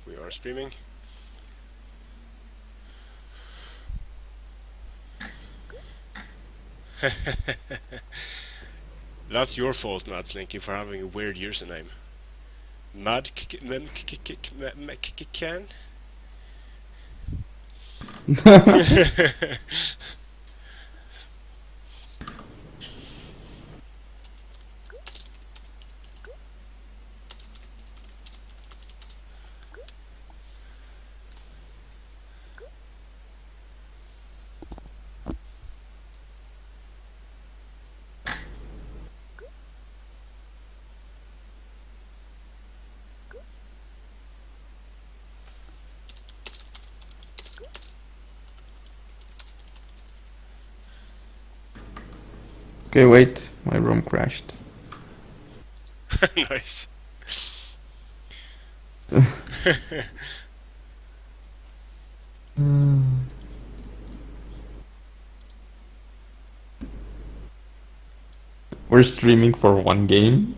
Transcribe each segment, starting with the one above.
we are streaming. That's your fault, Madslinky, for having a weird username. Can? Okay, wait, my room crashed. Nice. We're streaming for one game.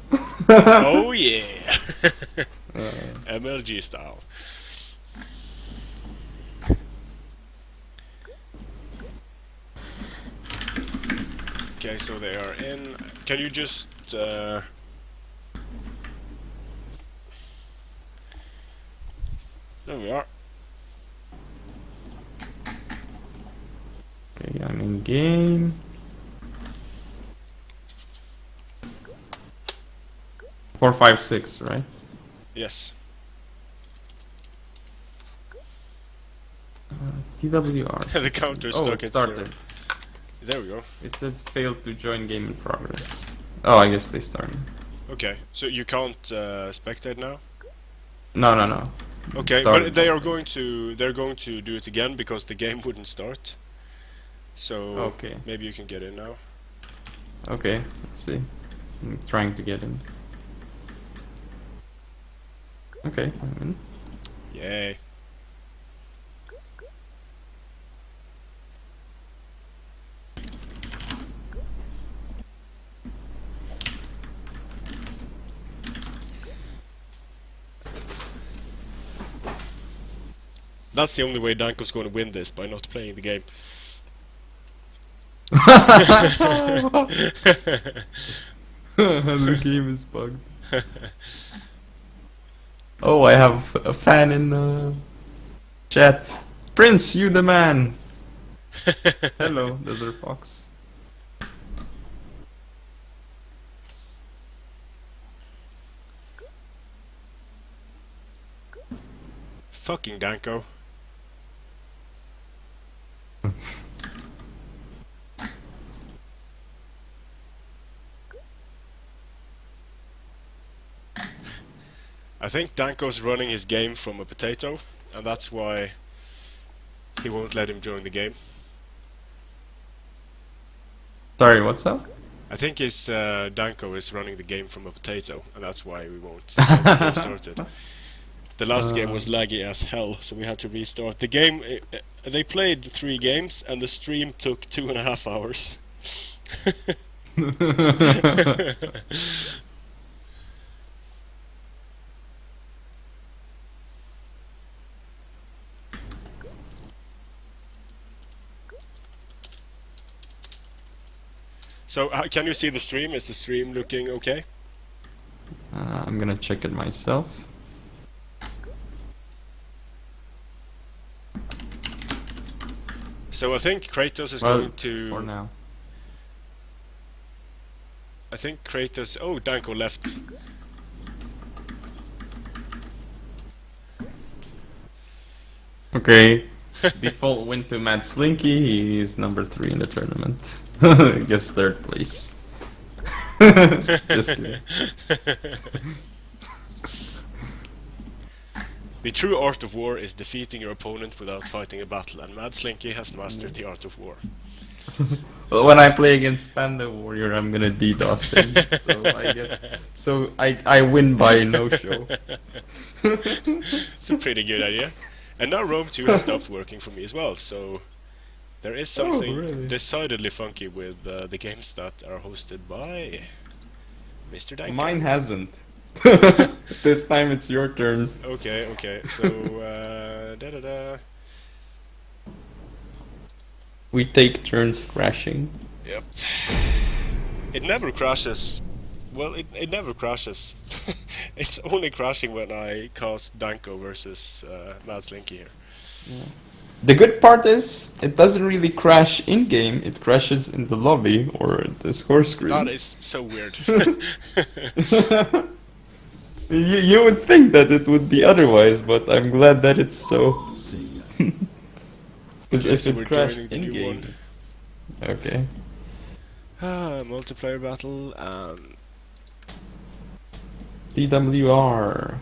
Oh yeah. MLG style. Okay, so they are in. Can you just there we are. Okay, I'm in game. Four, five, six, right? Yes. TWR. The counter's Oh, stuck it at started. 0. There we go. It says failed to join game in progress. Oh, I guess they started. Okay, so you can't spectate now? No, no, no. Okay, Started but they are already. they're going to do it again because the game wouldn't start. So Okay. maybe you can get in now. Okay, let's see. I'm trying to get in. Okay, I'm in. Yay. That's the only way Danko's going to win this, by not playing the game. The game is bugged. Oh, I have a fan in the chat. Prince, you the man. Hello, Desert Fox. Fucking Danko. I think Danko's running his game from a potato, and that's why he won't let him join the game. Sorry, what's up? I think his Danko is running the game from a potato, and that's why we won't get the game started. The last game was laggy as hell, so we had to restart. The game, they played 3 games, and the stream took 2.5 hours. So, can you see the stream? Is the stream looking okay? I'm gonna check it myself. So I think Kratos is Well, going to... for now. I think Kratos... Oh, Danko left. Okay. Default win to Madslinky. He is number 3 in the tournament. Gets 3rd place. Just kidding. The true art of war is defeating your opponent without fighting a battle, and Madslinky has mastered the art of war. Well, when I play against Panda Warrior, I'm gonna DDoS him, so I win by no show. It's a pretty good idea. And now Rome 2 has stopped working for me as well, so there is something really? decidedly funky with the games that are hosted by Mr. Danko. Mine hasn't. This time it's your turn. Okay, okay. So da. We take turns crashing. Yep. It never crashes. Well, it never crashes. It's only crashing when I cast Danko versus Madslinky here. Yeah. The good part is, it doesn't really crash in-game, it crashes in the lobby or the score screen. That is so weird. You would think that it would be otherwise, but I'm glad that it's so. Because Okay, if so we're it crashed joining the new in-game... Okay. Multiplayer battle and TWR.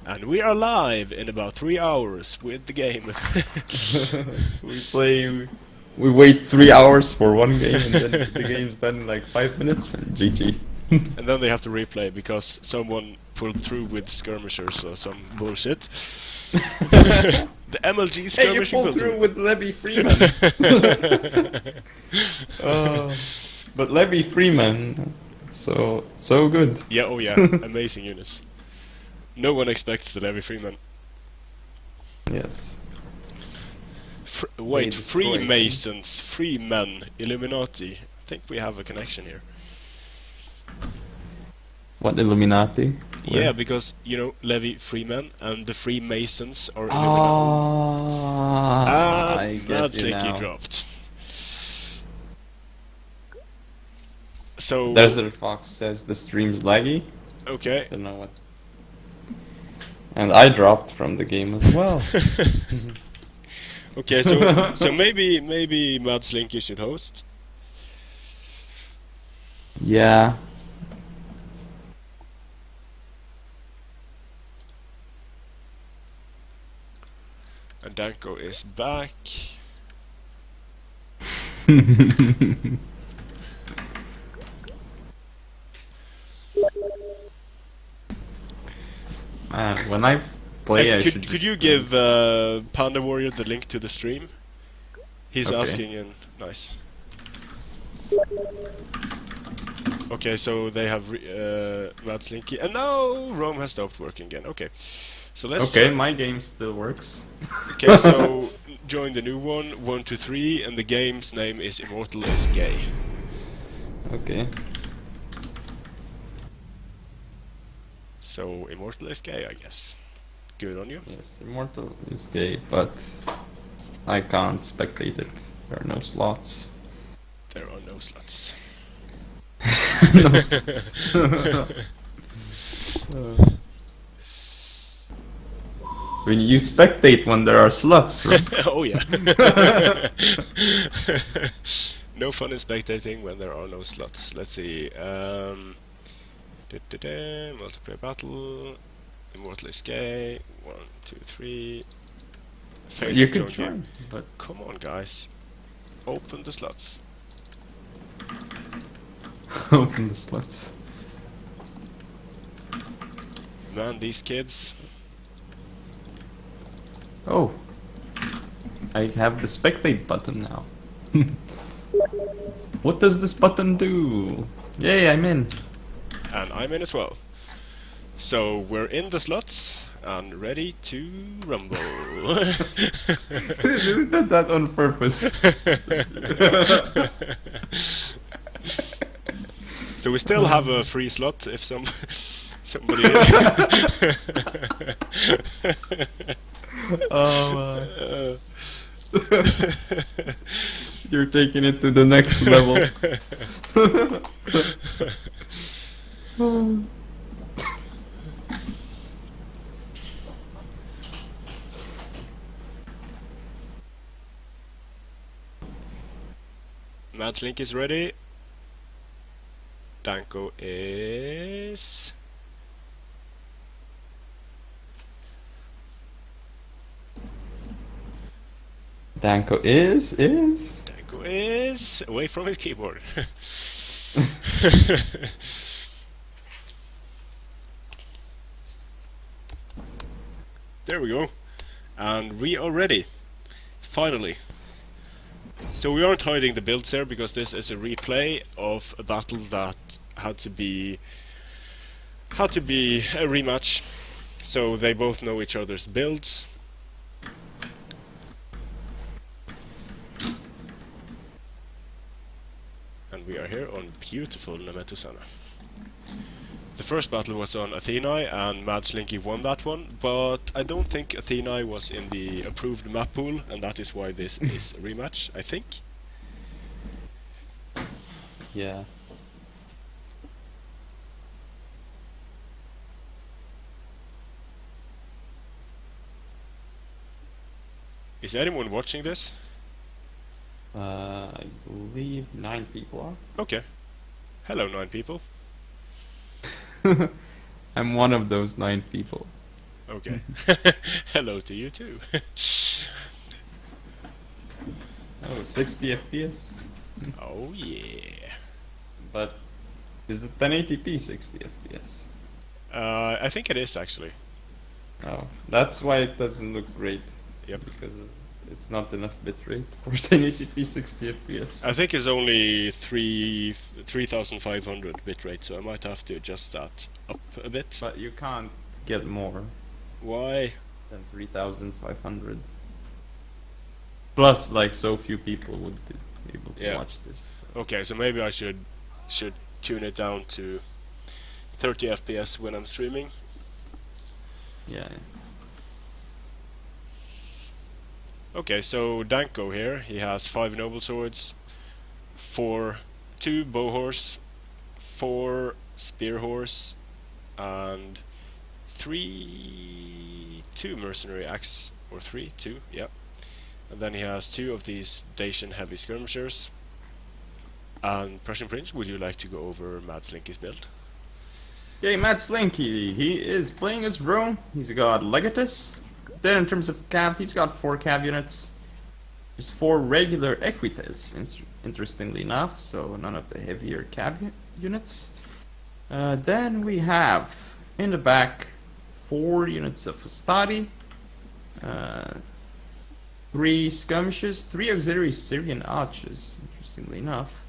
and we are live in about 3 hours with the game. We wait 3 hours for one game and then the game's done in like 5 minutes and GG. And then they have to replay because someone pulled through with skirmishers or some bullshit. The MLG Hey, you skirmishing pulled through with Levy Freeman! But Levy Freeman, so good. Yeah, oh yeah, amazing units. No one expects the Levy Freeman. Yes. Wait, They destroy Freemasons, Freemen, Illuminati. I think we have a connection here. What Illuminati? Yeah, because, you know, Levy Freeman and the Freemasons are Illuminati. Ah, I get That's you Licky now. dropped. So... Desert Fox says the stream's laggy. Okay. Don't know what. And I dropped from the game as well. Okay, so maybe Madslinky should host. Yeah. And Danko is back. Man, when I play, And I should could just you play. give Panda Warrior the link to the stream? He's Okay. asking in. Nice. Okay, so they have Madslinky, and now Rome has stopped working again. Okay, so let's. Okay, try- my game still works. Okay, so join the new one, 1, 2, 3, and the game's name is Immortal is Gay. Okay. So Immortal is Gay, I guess. Good on you. Yes, Immortal is gay, but I can't spectate it. There are no slots. There are no slots. No slots. When you spectate when there are slots, right? Oh yeah. No fun in spectating when there are no slots. Let's see. Multiplayer battle. Immortal is Gay. 1, 2, 3. Failed You to could join game. join, but Come on, guys. Open the slots. open the slots. Man, these kids. Oh, I have the spectate button now. What does this button do? Yay, I'm in. And I'm in as well. So we're in the slots and ready to rumble. You did that on purpose. So we still have a free slot if somebody. Oh, you're taking it to the next level. Madslink is ready. Danko is. Danko is. Danko is away from his keyboard. There we go. And we are ready. Finally. So we aren't hiding the builds here because this is a replay of a battle that had to be had to be a rematch, so they both know each other's builds. And we are here on beautiful Nametusana. The first battle was on Athena, and Madslinky won that one, but I don't think Athena was in the approved map pool, and that is why this is a rematch, I think. Yeah. Is anyone watching this? I believe 9 people are. Okay. Hello, 9 people. I'm one of those 9 people. Okay. Hello to you too. Oh, 60 FPS? Oh yeah. But is it 1080p 60 FPS? I think it is actually. Oh, that's why it doesn't look great. Yep. Because it's not enough bitrate for 1080p 60 FPS. I think it's only 3500 bitrate, so I might have to adjust that up a bit. But you can't get more Why? than 3500. Plus, like, so few people would be able to Yeah. watch this. So. Okay, so maybe I should tune it down to 30 FPS when I'm streaming. Yeah. Okay, so Danko here, he has 5 noble swords, 2 bow horse, 4 spear horse, and 2 mercenary axe, or 2, yeah. And then he has 2 of these Dacian heavy skirmishers. And Prussian Prince, would you like to go over Madslinky's build? Yay, Madslinky! He is playing as Rome. He's got Legatus. Then in terms of cav, he's got 4 cav units. Just 4 regular Equites, interestingly enough, so none of the heavier cav units. Then we have, in the back, 4 units of Hastati. 3 skirmishes, 3 auxiliary Syrian archers, interestingly enough.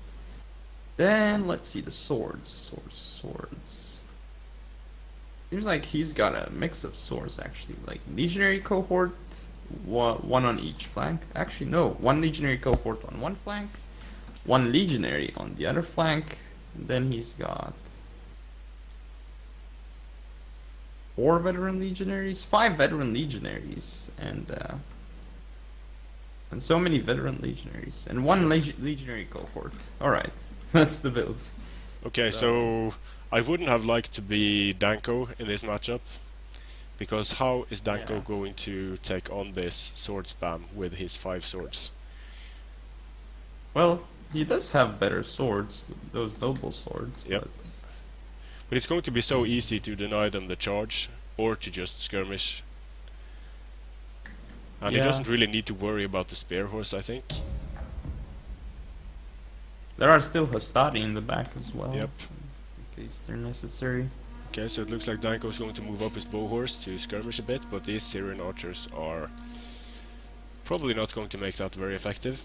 Then, let's see the swords. Swords. Seems like he's got a mix of swords, actually. Like, legionary cohort, one on each flank. Actually, no. 1 legionary cohort on one flank, 1 legionary on the other flank. And then he's got 4 veteran legionaries, 5 veteran legionaries, and so many veteran legionaries, and 1 legionary cohort. Alright, that's the build. Okay, so I wouldn't have liked to be Danko in this matchup, because how is Danko going to take on this sword spam with his 5 swords? Well, he does have better swords, those noble swords. Yep. But it's going to be so easy to deny them the charge, or to just skirmish. And he doesn't really need to worry about the spear horse, I think. There are still Hastati in the back as well. Yep. In case they're necessary. Okay, so it looks like Danko is going to move up his bow horse to skirmish a bit, but these Syrian archers are probably not going to make that very effective.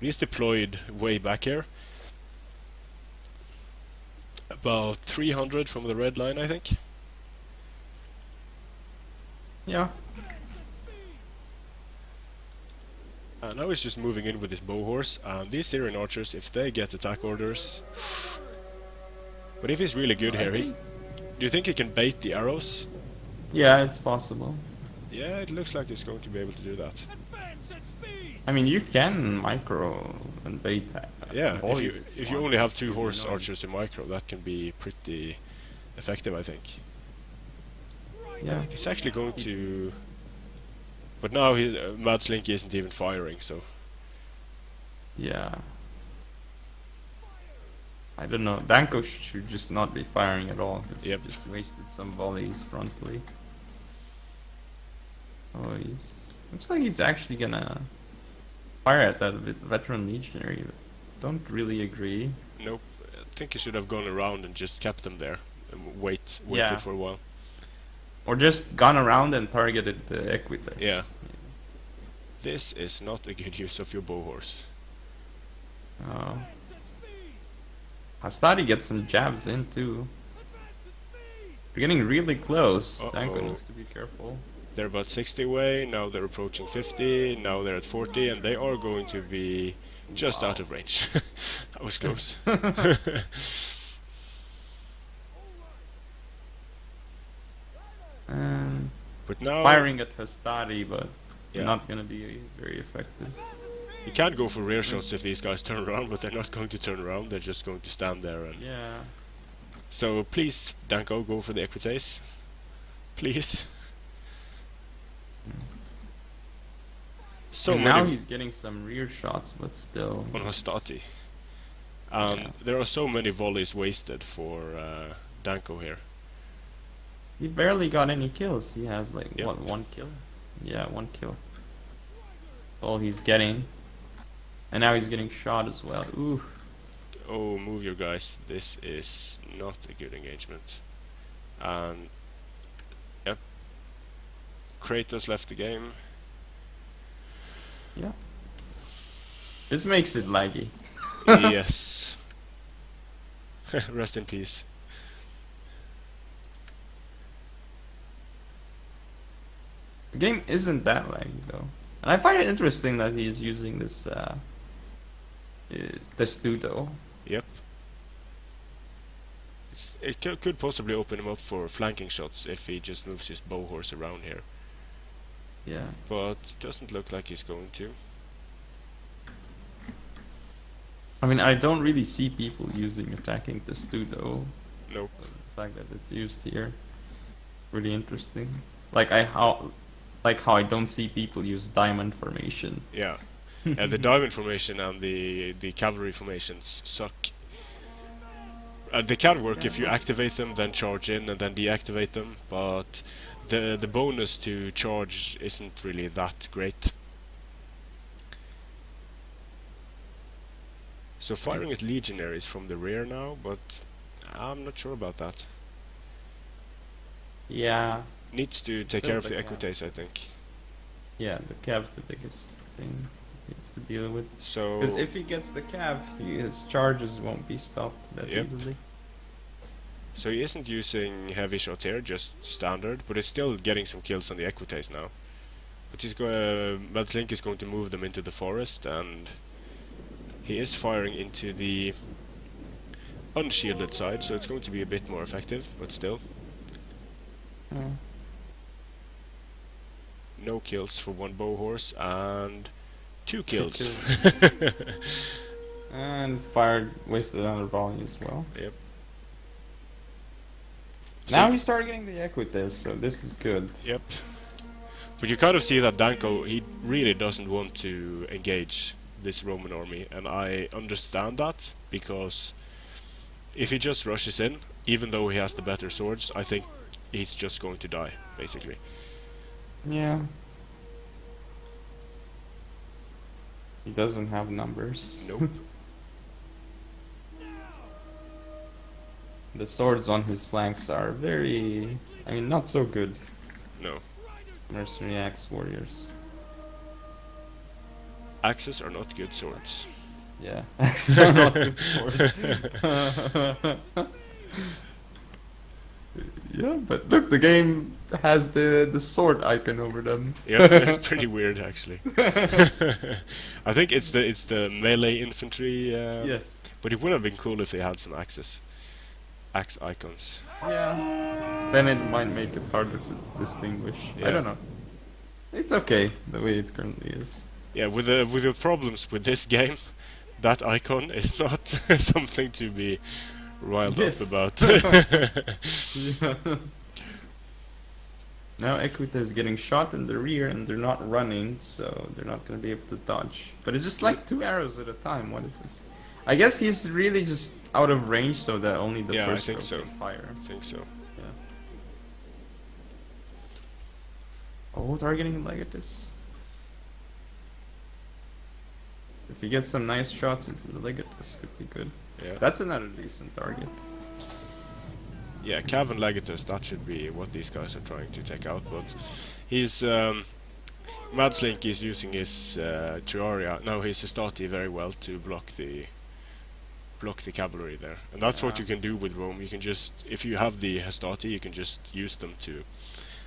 He's deployed way back here. About 300 from the red line, I think. Yeah. And now he's just moving in with his bow horse, and these Syrian archers, if they get attack orders... But if he's really good here, do you think he can bait the arrows? Yeah, it's possible. Yeah, it looks like he's going to be able to do that. I mean, you can micro and bait that. Yeah, if you only have 2 horse archers in micro, that can be pretty effective, I think. Yeah. It's actually going to... But now Madslinky isn't even firing, so... Yeah. I don't know. Danko should just not be firing at all, because he just wasted some volleys frontally. Oh, looks like he's actually gonna fire at that veteran legionary. But don't really agree. Nope. I think he should have gone around and just kept them there and waited for a while. Or just gone around and targeted the Equites. Yeah. This is not a good use of your bow horse. Oh. Hastari gets some jabs in too. We're getting really close. Danko Uh-oh. needs to be careful. They're about 60 away, now they're approaching 50, now they're at 40, and they are going to be just out of range. That was close. And But now firing at Hastari, but Yeah. not gonna be very effective. you can go for rear shots if these guys turn around, but they're not going to turn around, they're just going to stand there. And Yeah. so please, Danko, go for the equites. Please. So And now many he's getting some rear shots, but still. on it's- Hastati. Yeah. There are so many volleys wasted for Danko here. He barely got any kills. He has like Yep. what, 1 kill? Yeah, 1 kill. All he's getting. And now he's getting shot as well. Ooh. Oh, move your guys. This is not a good engagement. And yep, Kratos left the game. Yeah. This makes it laggy. Yes. Rest in peace. The game isn't that laggy though. And I find it interesting that he's using this testudo. Yep. It could possibly open him up for flanking shots if he just moves his bow horse around here. Yeah. But it doesn't look like he's going to. I mean, I don't really see people using attacking testudo. Nope. The fact that it's used here, really interesting. Like how I don't see people use diamond formation. Yeah. The diamond formation and the cavalry formations suck. They can work if you activate them, then charge in, and then deactivate them, but the bonus to charge isn't really that great. So firing at legionaries from the rear now, but I'm not sure about that. Yeah. Needs to take Still care of the the cavs. equites, I think. Yeah, the cav's the biggest thing he has to deal with. So Because if he gets the cav, his charges won't be stopped that Yep. easily. so he isn't using heavy shot here, just standard, but he's still getting some kills on the equites now. But he's Madslinky is going to move them into the forest, and he is firing into the unshielded side, so it's going to be a bit more effective, but still. No kills for 1 bow horse, and 2 kills. And fired, wasted another volley as well. Yep. Now So- he started getting the equites, so this is good. Yep. But you kind of see that Danko, he really doesn't want to engage this Roman army, and I understand that, because if he just rushes in, even though he has the better swords, I think he's just going to die, basically. Yeah. He doesn't have numbers. Nope. The swords on his flanks are very, not so good. No. Mercenary axe warriors. Axes are not good swords. Yeah, axes are not good swords. Yeah, but look, the game has the sword icon over them. Yep, it's pretty weird actually. I think it's the melee infantry. Yes. But it would have been cool if they had some axe icons. Yeah. Then it might make it harder to distinguish. Yeah. I don't know. It's okay the way it currently is. Yeah, with the problems with this game, that icon is not something to be riled Yes. up about. Yeah. Now Equita is getting shot in the rear and they're not running, so they're not going to be able to dodge. But it's just like 2 arrows at a time. What is this? I guess he's really just out of range so that only the Yeah, I first think row so. can fire. I think so. Yeah. Oh, targeting Legatus. If he gets some nice shots into the Legatus, could be good. Yeah. That's another decent target. Yeah, Cav and Legatus, that should be what these guys are trying to take out, but he's Madslinky is using his Terraria, no, his Estati very well to block the block the cavalry there. And that's what Yeah. you can do with Rome. You can just, if you have the Hastati, you can just use them to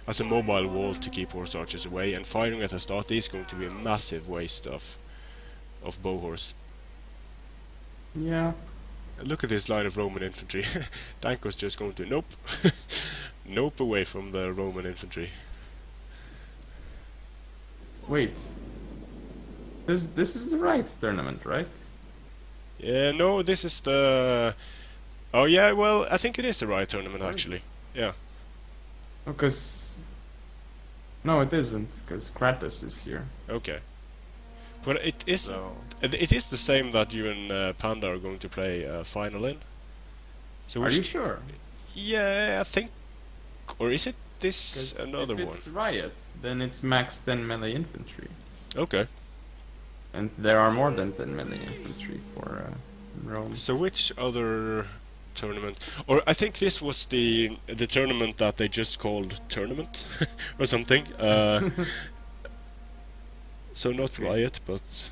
as a mobile wall to keep horse archers away. And firing at Hastati is going to be a massive waste of bow horse. Yeah. And look at this line of Roman infantry. Danko's just going to nope, nope away from the Roman infantry. Wait. This is the right tournament, right? Yeah, no, this is the. Oh yeah, well, I think it is the right tournament Or is actually. it? Yeah. Because no, it isn't. Because Kratos is here. Okay. But it is. So It is the same that you and Panda are going to play final in. So are which you sure? Yeah, I think. Or is it this 'Cause another if one? it's Riot, then it's max 10 melee infantry, Okay. and there are more than 10 melee infantry for Rome. So which other tournament? Or I think this was the tournament that they just called tournament or something. So not Okay. Riot, but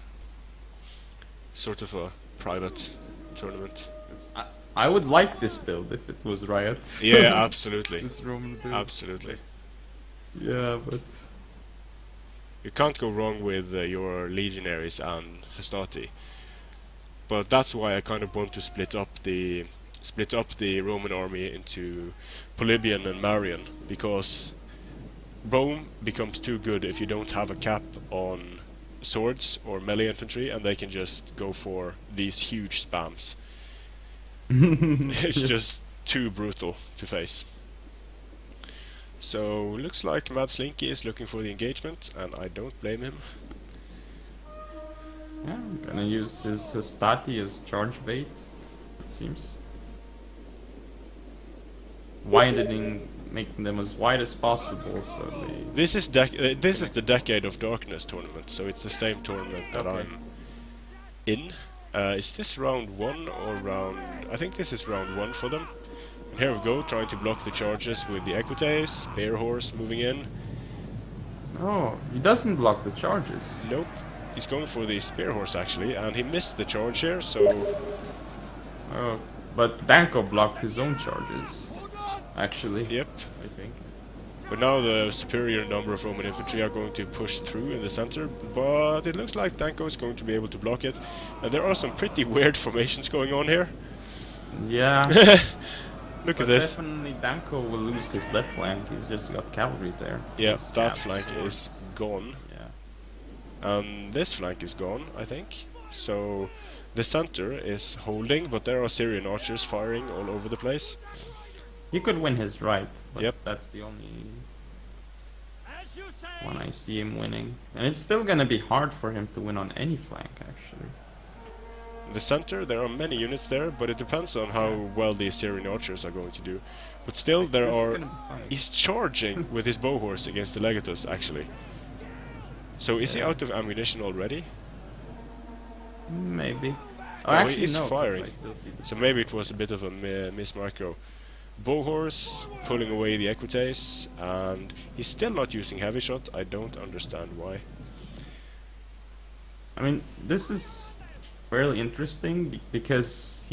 sort of a private tournament. I would like this build if it was Riot. Yeah, absolutely. This Roman build. Absolutely. Yeah, but You can't go wrong with your legionaries and Hastati. But that's why I kind of want to split up the Roman army into Polybian and Marian, because Rome becomes too good if you don't have a cap on swords or melee infantry, and they can just go for these huge spams. It's Yes. just too brutal to face. So looks like Madslinky is looking for the engagement, and I don't blame him. Yeah, gonna use his Hastati as charge bait, it seems. Widening, making them as wide as possible, so they... This is the Decade of Darkness tournament, so it's the same tournament that Okay. I'm in. Is this round 1 or round... I think this is round 1 for them. And here we go, trying to block the charges with the Equites, Spear Horse moving in. Oh, he doesn't block the charges. Nope, he's going for the Spear Horse actually, and he missed the charge here, so... Oh, but Danko blocked his own charges, actually. Yep. I think. But now the superior number of Roman infantry are going to push through in the center, but it looks like Danko is going to be able to block it. And there are some pretty weird formations going on here. Yeah. Look But at this. definitely Danko will lose his left flank. He's just got cavalry there. Yeah, His that scabs, flank is swords. gone. Yeah. And this flank is gone, I think. So the center is holding, but there are Syrian archers firing all over the place. He could win his right, but Yep. that's the only one I see him winning. And it's still gonna be hard for him to win on any flank, actually. The center, there are many units there, but it depends on how well the Syrian archers are going to do. But still, there This is are... gonna be fine. He's charging with his bow horse against the Legatus, actually. So is he Yeah. out of ammunition already? Maybe. Oh, No, actually, he's no. 'cause firing. I still see the So sword. maybe it was a bit of a miss-micro. Bow horse pulling away the Equites, and he's still not using heavy shot. I don't understand why. I mean, this is fairly interesting because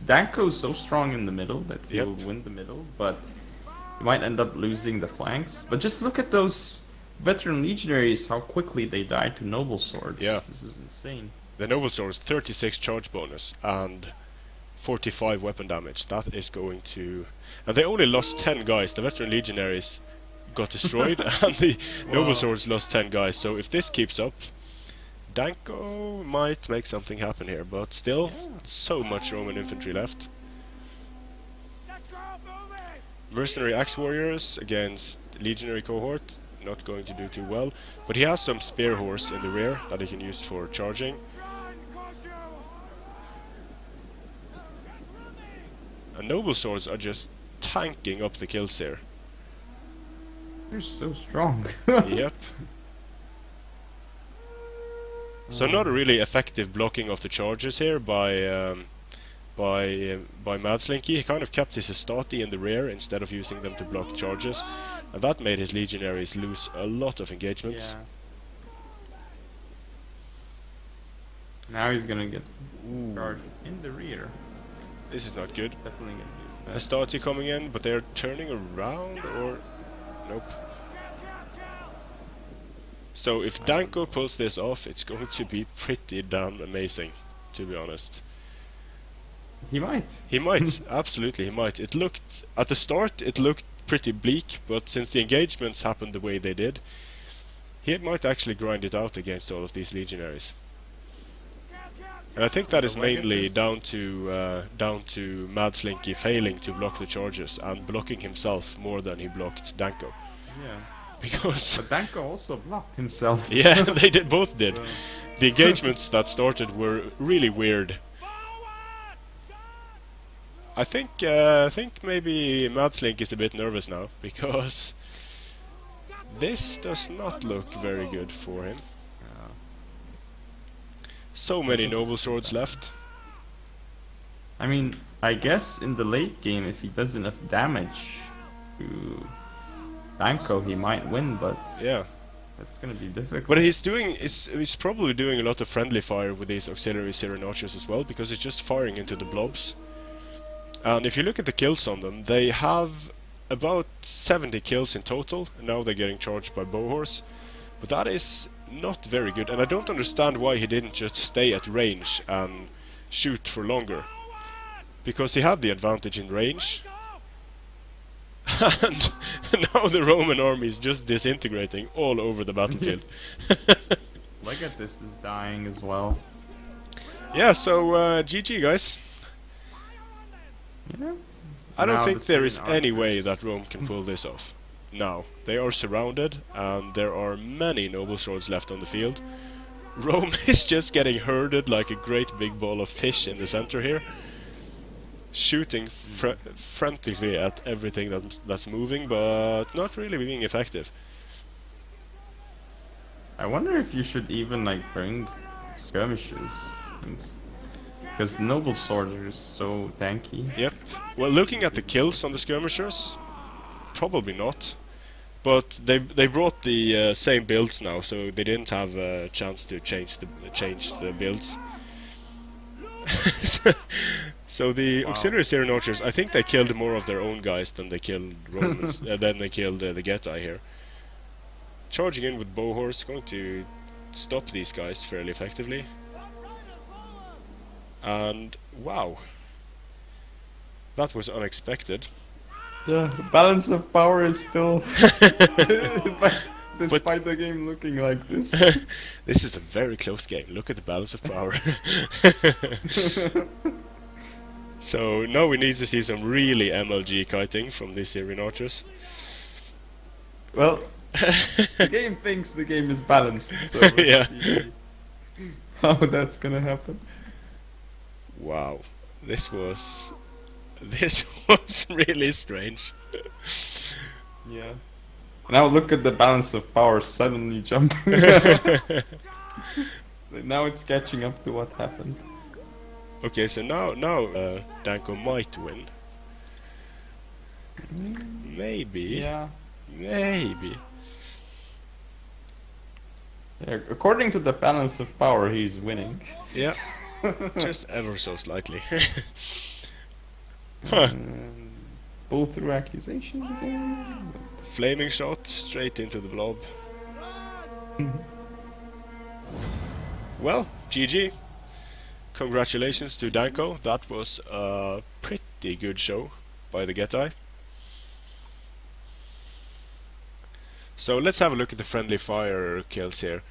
Danko's so strong in the middle that he'll Yep. win the middle, but he might end up losing the flanks. But just look at those veteran legionaries, how quickly they die to noble swords. Yeah. This is insane. The noble sword is 36 charge bonus and 45 weapon damage. That is going to... And they only lost 10 guys. The veteran legionaries got destroyed and the noble Wow. swords lost 10 guys. So if this keeps up, Danko might make something happen here. But still, Yeah. so much Roman infantry left. Mercenary axe warriors against legionary cohort. Not going to do too well. But he has some spear horse in the rear that he can use for charging. And noble swords are just tanking up the kills here. They're so strong. Yep. So not a really effective blocking of the charges here by Madslinky. He kind of kept his Hastati in the rear instead of using them to block charges, and that made his legionaries lose a lot of engagements. Yeah. Now he's gonna get charged in the rear. This is not good. Definitely gonna use that. Astati coming in, but they're turning around, or... Nope. So if Danko pulls this off, it's going to be pretty damn amazing, to be honest. He might. He might, absolutely he might. It looked, at the start, it looked pretty bleak, but since the engagements happened the way they did, he might actually grind it out against all of these legionaries. And I think that is mainly down to Madslinky failing to block the charges and blocking himself more than he blocked Danko. Yeah. Because But Danko also blocked himself. yeah, they both did. So, The engagements that started were really weird. I think maybe Madslinky is a bit nervous now, because this does not look very good for him. So many noble swords left. I mean, I guess in the late game, if he does enough damage to Danko, he might win, but Yeah. that's gonna be difficult. But he's probably doing a lot of friendly fire with these auxiliary Syrian archers as well, because it's just firing into the blobs. And if you look at the kills on them, they have about 70 kills in total, and now they're getting charged by Bohorse. But that is not very good, and I don't understand why he didn't just stay at range and shoot for longer. Because he had the advantage in range. And now the Roman army is just disintegrating all over the battlefield. Legatus is dying as well. Yeah, so GG guys. Yeah. I don't Now think the there is Syrian any way archers- that Rome can pull this off. Now, they are surrounded, and there are many noble swords left on the field. Rome is just getting herded like a great big ball of fish in the center here, shooting frantically at everything that's moving, but not really being effective. I wonder if you should even like bring skirmishes, because noble swords are so tanky. Yep. Well, looking at the kills on the skirmishers, probably not. But they brought the same builds now, so they didn't have a chance to change the builds. So the auxiliary Syrian archers, I think they killed more of their own guys than they killed Romans. Then they killed the Getae here. Charging in with Bohorse, going to stop these guys fairly effectively. And wow, that was unexpected. The balance of power is still, despite the game looking like this. This is a very close game. Look at the balance of power. So now we need to see some really MLG kiting from these Syrian archers. Well, the game thinks the game is balanced, so let's Yeah. see how that's gonna happen. Wow, this was really strange. Yeah. Now look at the balance of power suddenly jumping. Now it's catching up to what happened. Okay, so now Danko might win. Maybe. Yeah. Maybe. According to the balance of power, he's winning. Yeah. Just ever so slightly. Huh. Pull through accusations again. Flaming shot straight into the blob. Well, GG. Congratulations to Danko. That was a pretty good show by the Getae. So let's have a look at the friendly fire kills here.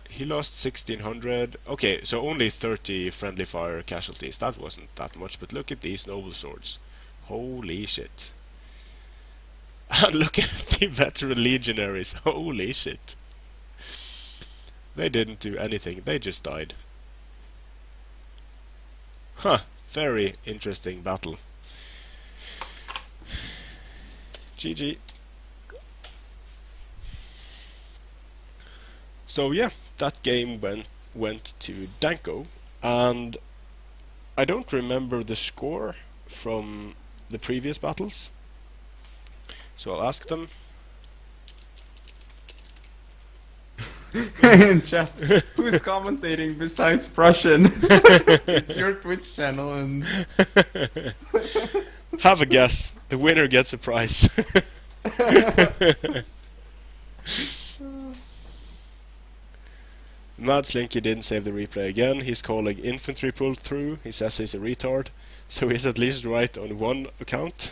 He lost 1600. Okay, so only 30 friendly fire casualties. That wasn't that much, but look at these noble swords. Holy shit. And look at the veteran legionaries. Holy shit. They didn't do anything. They just died. Huh. Very interesting battle. GG. So yeah, that game went to Danko, and I don't remember the score from the previous battles, so I'll ask them. In chat, who's commentating besides Prussian? It's your Twitch channel and Have a guess. The winner gets a prize. Madslinky didn't save the replay again. He's calling infantry pulled through. He says he's a retard. So he's at least right on one account.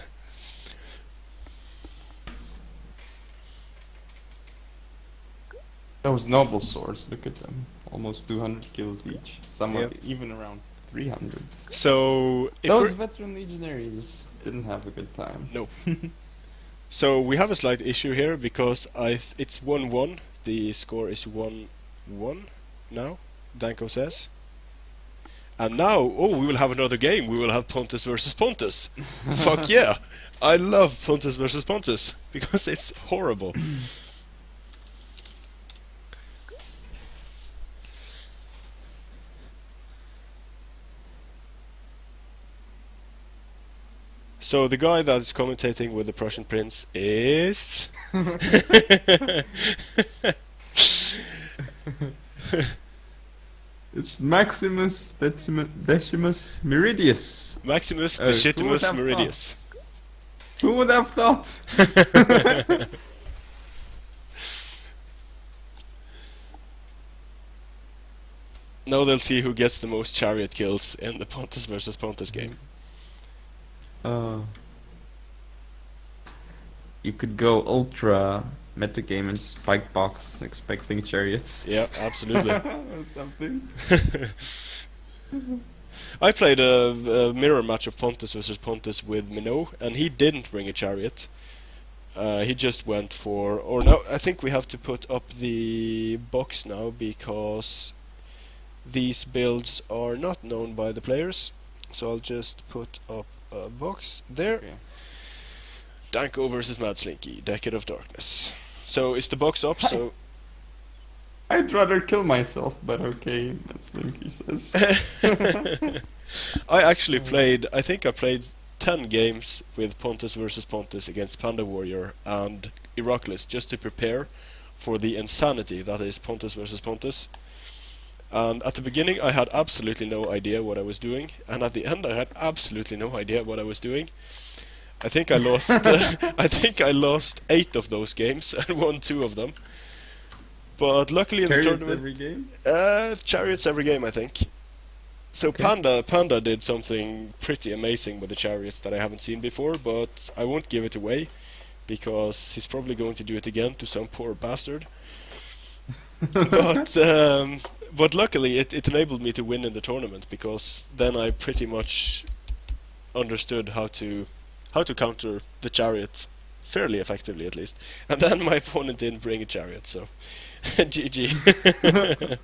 those noble swords, look at them. Almost 200 kills each. Some are Yep. even around 300. So if Those we're- veteran legionaries didn't have a good time. No. So we have a slight issue here because it's 1-1. The score is 1-1 now, Danko says. And now, oh, we will have another game. We will have Pontus versus Pontus. Fuck yeah. I love Pontus versus Pontus because it's horrible. So the guy that is commentating with the Prussian Prince is... It's Maximus Decimus Meridius. Maximus who would Decimus have Meridius. Who would have thought? Now they'll see who gets the most chariot kills in the Pontus versus Pontus game. You could go ultra metagame and just spike box expecting chariots. Yeah, absolutely. Or something. I played a mirror match of Pontus versus Pontus with Minot, and he didn't bring a chariot. He just went for... Or no, I think we have to put up the box now, because these builds are not known by the players. So I'll just put up a box there. Okay. Danko versus Madslinky, Decade of Darkness. So is the box up? So I'd rather kill myself, but okay, that's Linky says. I actually played, I think I played 10 games with Pontus versus Pontus against Panda Warrior and Heracles just to prepare for the insanity that is Pontus versus Pontus. And at the beginning I had absolutely no idea what I was doing, and at the end I had absolutely no idea what I was doing. I think I lost I think I lost 8 of those games and won 2 of them. But luckily in the Chariots tournament, every game? chariots every game, I think. So Okay. Panda did something pretty amazing with the chariots that I haven't seen before, but I won't give it away because he's probably going to do it again to some poor bastard. But luckily it enabled me to win in the tournament, because then I pretty much understood how to counter the chariot fairly effectively, at least. And then my opponent didn't bring a chariot, so GG.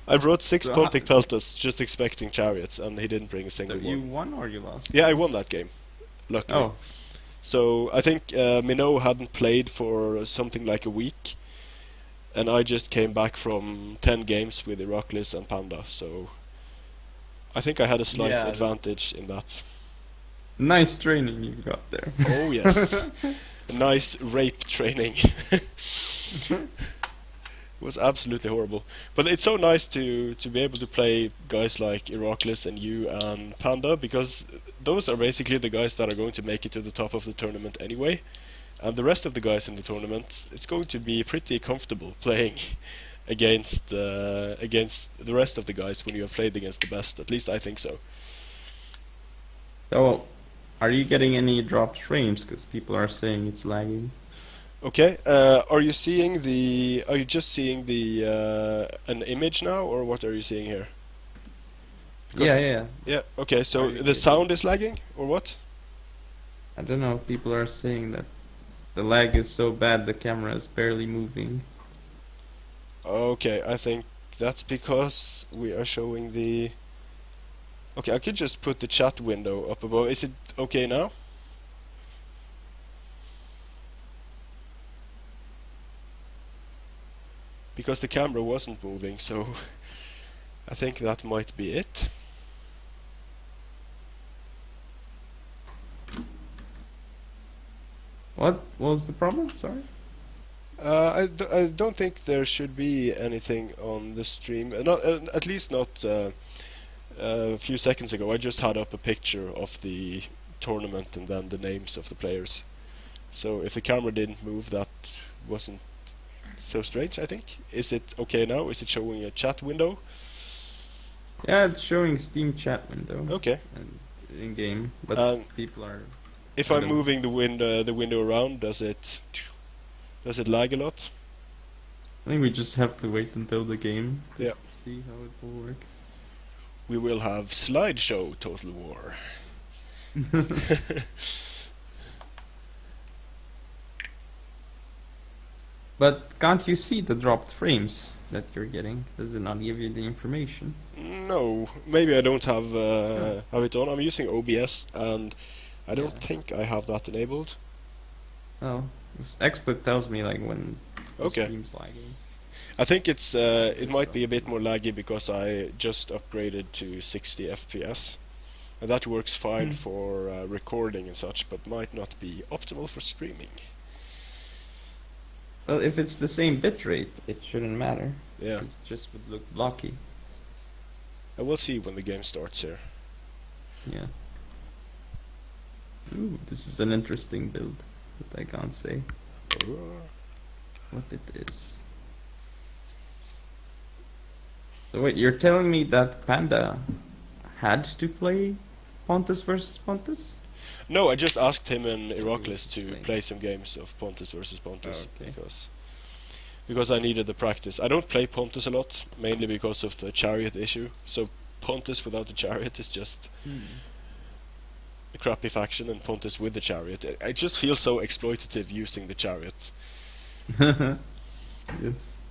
I brought 6 So Pontic Peltas just expecting chariots, and he didn't bring a single You one. won or you lost? Yeah, I won that game, luckily. Oh, So I think Minot hadn't played for something like a week, and I just came back from 10 games with Heracles and Panda, so I think I had a slight Yeah, advantage in that. nice training you got there. Oh yes, nice rape training. It was absolutely horrible, but it's so nice to be able to play guys like Heracles and you and Panda, because those are basically the guys that are going to make it to the top of the tournament anyway, and the rest of the guys in the tournament, it's going to be pretty comfortable playing against the rest of the guys when you have played against the best. At least I think so. So, are you getting any dropped frames? Because people are saying it's lagging. Okay, are you seeing the? Are you just seeing the an image now, or what are you seeing here? Because Yeah. Yeah. Okay. So Are you the getting- sound is lagging, or what? I don't know. People are saying that the lag is so bad the camera is barely moving. Okay, I think that's because we are showing the. Okay, I could just put the chat window up above. Is it okay now? Because the camera wasn't moving, so I think that might be it. What was the problem? Sorry. I don't think there should be anything on the stream. Not at least not a few seconds ago. I just had up a picture of the tournament and then the names of the players. So if the camera didn't move, that wasn't so strange, I think. Is it okay now? Is it showing a chat window? Yeah, it's showing Steam chat window. Okay. And in game, but people are. If I'm moving the window around, does it lag a lot? I think we just have to wait until the game to Yeah. see how it will work. We will have slideshow Total War. But can't you see the dropped frames that you're getting? Does it not give you the information? No, maybe I don't have it on. I'm using OBS and I don't Yeah. think I have that enabled. Oh, this XSplit tells me like when the Okay. stream's lagging. I think it might be a bit more laggy because I just upgraded to 60 FPS. And that works fine for recording and such, but might not be optimal for streaming. Well, if it's the same bitrate, it shouldn't matter. Yeah, It just would look blocky. and we'll see when the game starts here. Yeah. Ooh, this is an interesting build, but I can't say what it is. So wait, you're telling me that Panda had to play Pontus versus Pontus? No, I just asked him and Iraklis to Explain. play some games of Pontus versus Pontus Oh, okay. because I needed the practice. I don't play Pontus a lot, mainly because of the chariot issue. So Pontus without the chariot is just a crappy faction, and Pontus with the chariot. I just feel so exploitative using the chariot. Yes.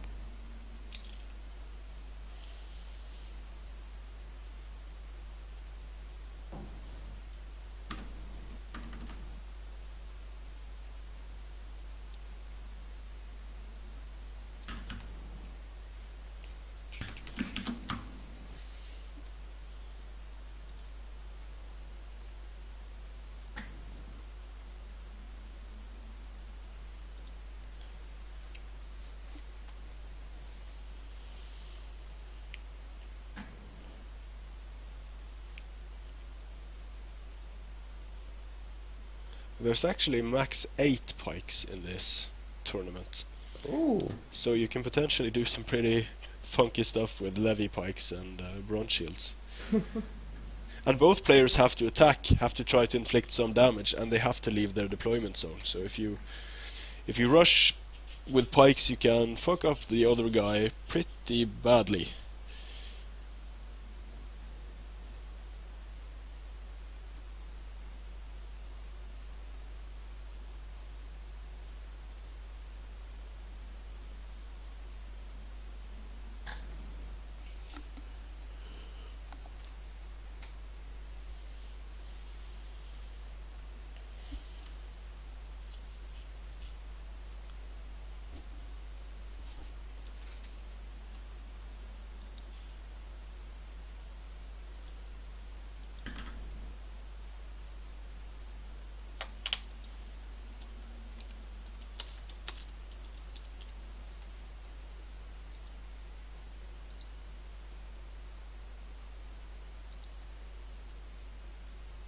There's actually max 8 pikes in this tournament. Oh. So you can potentially do some pretty funky stuff with levy pikes and bronze shields. And both players have to attack, have to try to inflict some damage, and they have to leave their deployment zone. So if you rush with pikes, you can fuck up the other guy pretty badly.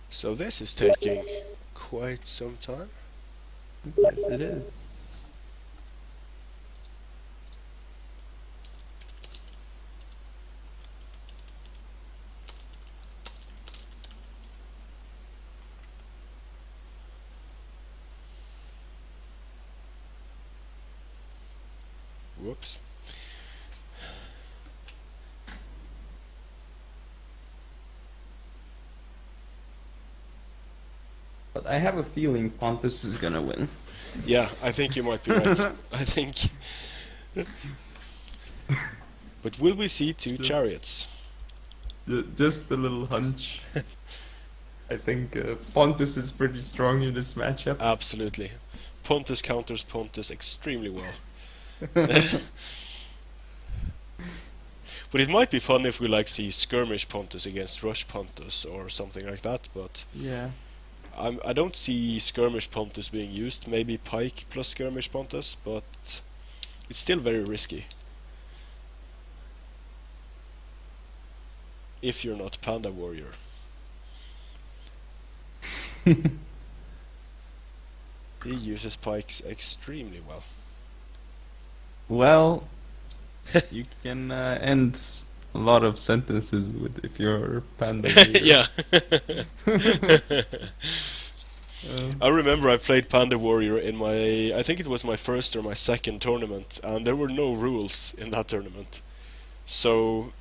So this is taking quite some time. Yes, it is. Whoops. But I have a feeling Pontus is gonna win. Yeah, I think you might be right. I think. But will we see two Just- chariots? Just a little hunch. I think Pontus is pretty strong in this matchup. Absolutely. Pontus counters Pontus extremely well. But it might be fun if we like see skirmish Pontus against rush Pontus or something like that, but Yeah. I don't see skirmish Pontus being used. Maybe pike plus skirmish Pontus, but It's still very risky. If you're not Panda Warrior. He uses pikes extremely well. Well, you can end a lot of sentences with if you're Panda Warrior. Yeah. I remember I played Panda Warrior in my, I think it was my first or my second tournament, and there were no rules in that tournament. So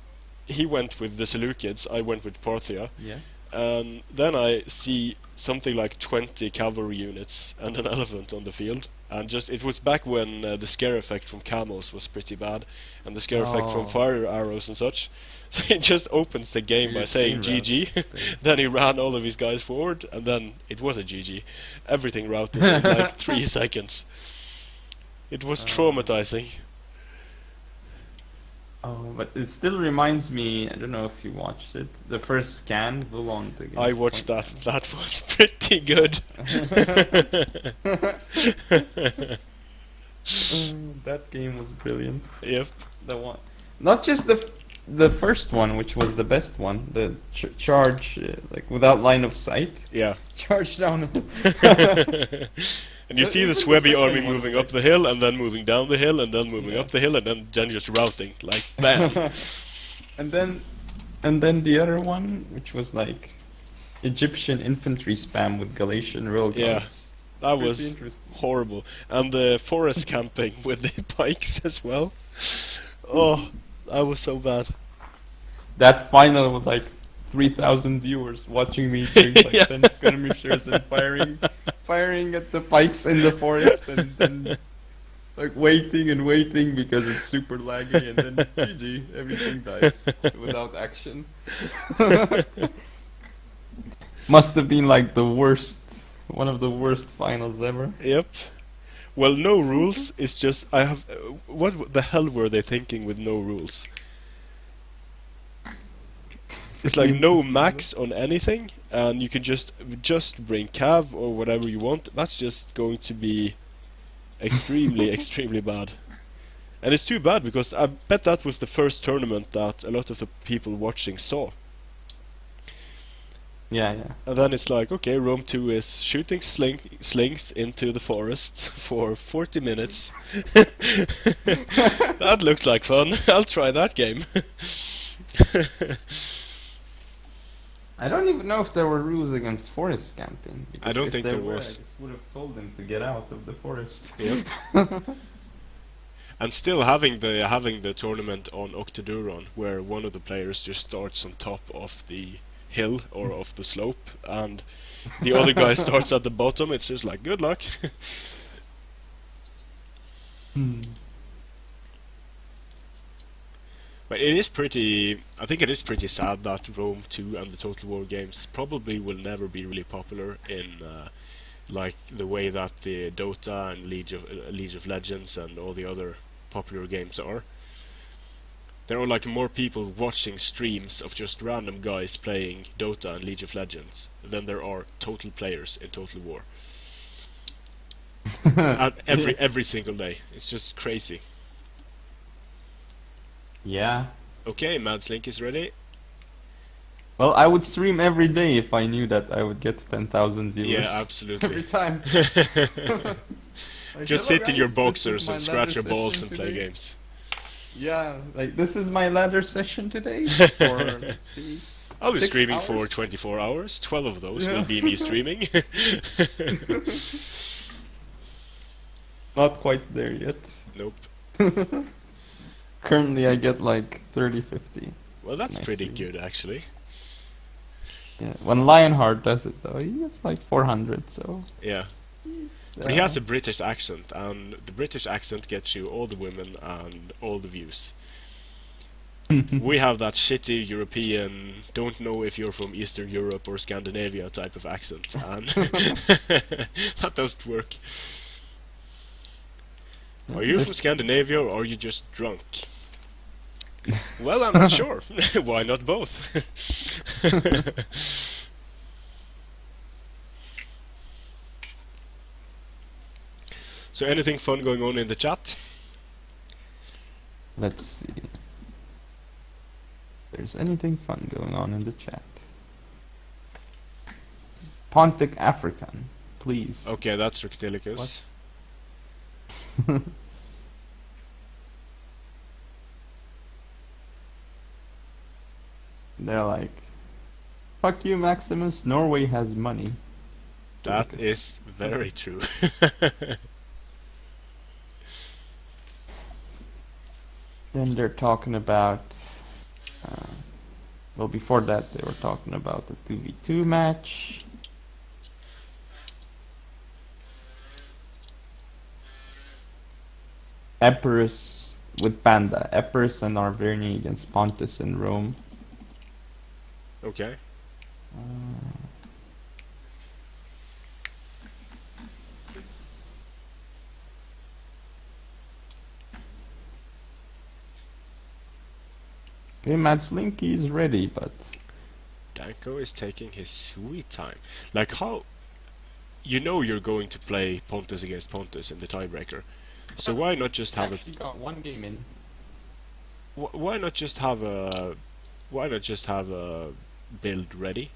he went with the Seleucids, I went with Parthia, Yeah. and then I see something like 20 cavalry units and an elephant on the field. And just, it was back when the scare effect from camels was pretty bad, and the scare effect from Oh. fire arrows and such. So he just opens the game by Your saying chain GG. route. Then he ran all of his guys forward, and then it was a GG. Everything routed in like 3 seconds. It was traumatizing. Oh, but it still reminds me. I don't know if you watched it. The first scan, Volant against. I watched Point that. That was pretty good. That game was brilliant. Yep. The one, not just the first one, which was the best one. The charge, like without line of sight, Yeah. charge down. And you see Even the the Swebby second army one, moving like- up the hill, and then moving down the hill, and then moving Yeah. up the hill, and then just routing. Like, bam. and then the other one, which was like Egyptian infantry spam with Galatian railguns. Yeah. That Pretty was interesting. horrible. And the forest camping with the pikes as well. Oh, that was so bad. That final with like 3,000 viewers watching me doing like Yeah. 10 skirmishers and firing at the pikes in the forest and then like waiting and waiting because it's super laggy and then GG, everything dies without action. Must have been like the worst, one of the worst finals ever. Yep. Well, no rules. It's just I have. What the hell were they thinking with no rules? It's like no Interesting, max on anything, and you can just bring cav or whatever you want. That's just going to be extremely extremely bad. And it's too bad because I bet that was the first tournament that a lot of the people watching saw. Yeah, yeah. And then it's like, okay, Rome 2 is shooting slings into the forest for 40 minutes. That looks like fun. I'll try that game. I don't even know if there were rules against forest camping. I don't if think there were, was. I just would have told them to get out of the forest. Yep. And still having the tournament on Octoduron, where one of the players just starts on top of the hill or of the slope, and the other guy starts at the bottom. It's just like, good luck. But it is pretty. I think it is pretty sad that Rome 2 and the Total War games probably will never be really popular in like the way that the Dota and League of Legends and all the other popular games are. There are like more people watching streams of just random guys playing Dota and League of Legends than there are total players in Total War. And Yes. every single day. It's just crazy. Yeah. Okay, Madslinky is ready. Well, I would stream every day if I knew that I would get 10,000 viewers. Yeah, Every absolutely. time. Like, Just "Hello, sit in your guys, this is boxers my and scratch ladder your balls session and play today." games. Yeah, like this is my ladder session today for, let's see. I'll be 6 streaming for hours? 24 hours. 12 of those Yeah. will be me streaming. Not quite there yet. Nope. Currently I get like 30, 50. Well, that's Nice pretty stream. good, actually. Yeah, when Lionheart does it though, he gets like 400, so... Yeah. But he has a British accent, and the British accent gets you all the women and all the views. We have that shitty European, don't know if you're from Eastern Europe or Scandinavia type of accent, and that doesn't work. Are you from Scandinavia or are you just drunk? Well, I'm not sure. Why not both? So anything fun going on in the chat? Let's see. If there's anything fun going on in the chat. Pontic African, please. Okay, that's Rictilicus. What? They're like, fuck you, Maximus. Norway has money. That Lucas. is very true. Then they're talking about. Well, before that, they were talking about the 2v2 match. Epirus with Panda. Epirus and Arverni against Pontus in Rome. Okay. Okay, Madslinky is ready, but Danko is taking his sweet time. Like how... You know you're going to play Pontus against Pontus in the tiebreaker. So why not just have actually got one game in. why not just have a... Why not just have a build ready?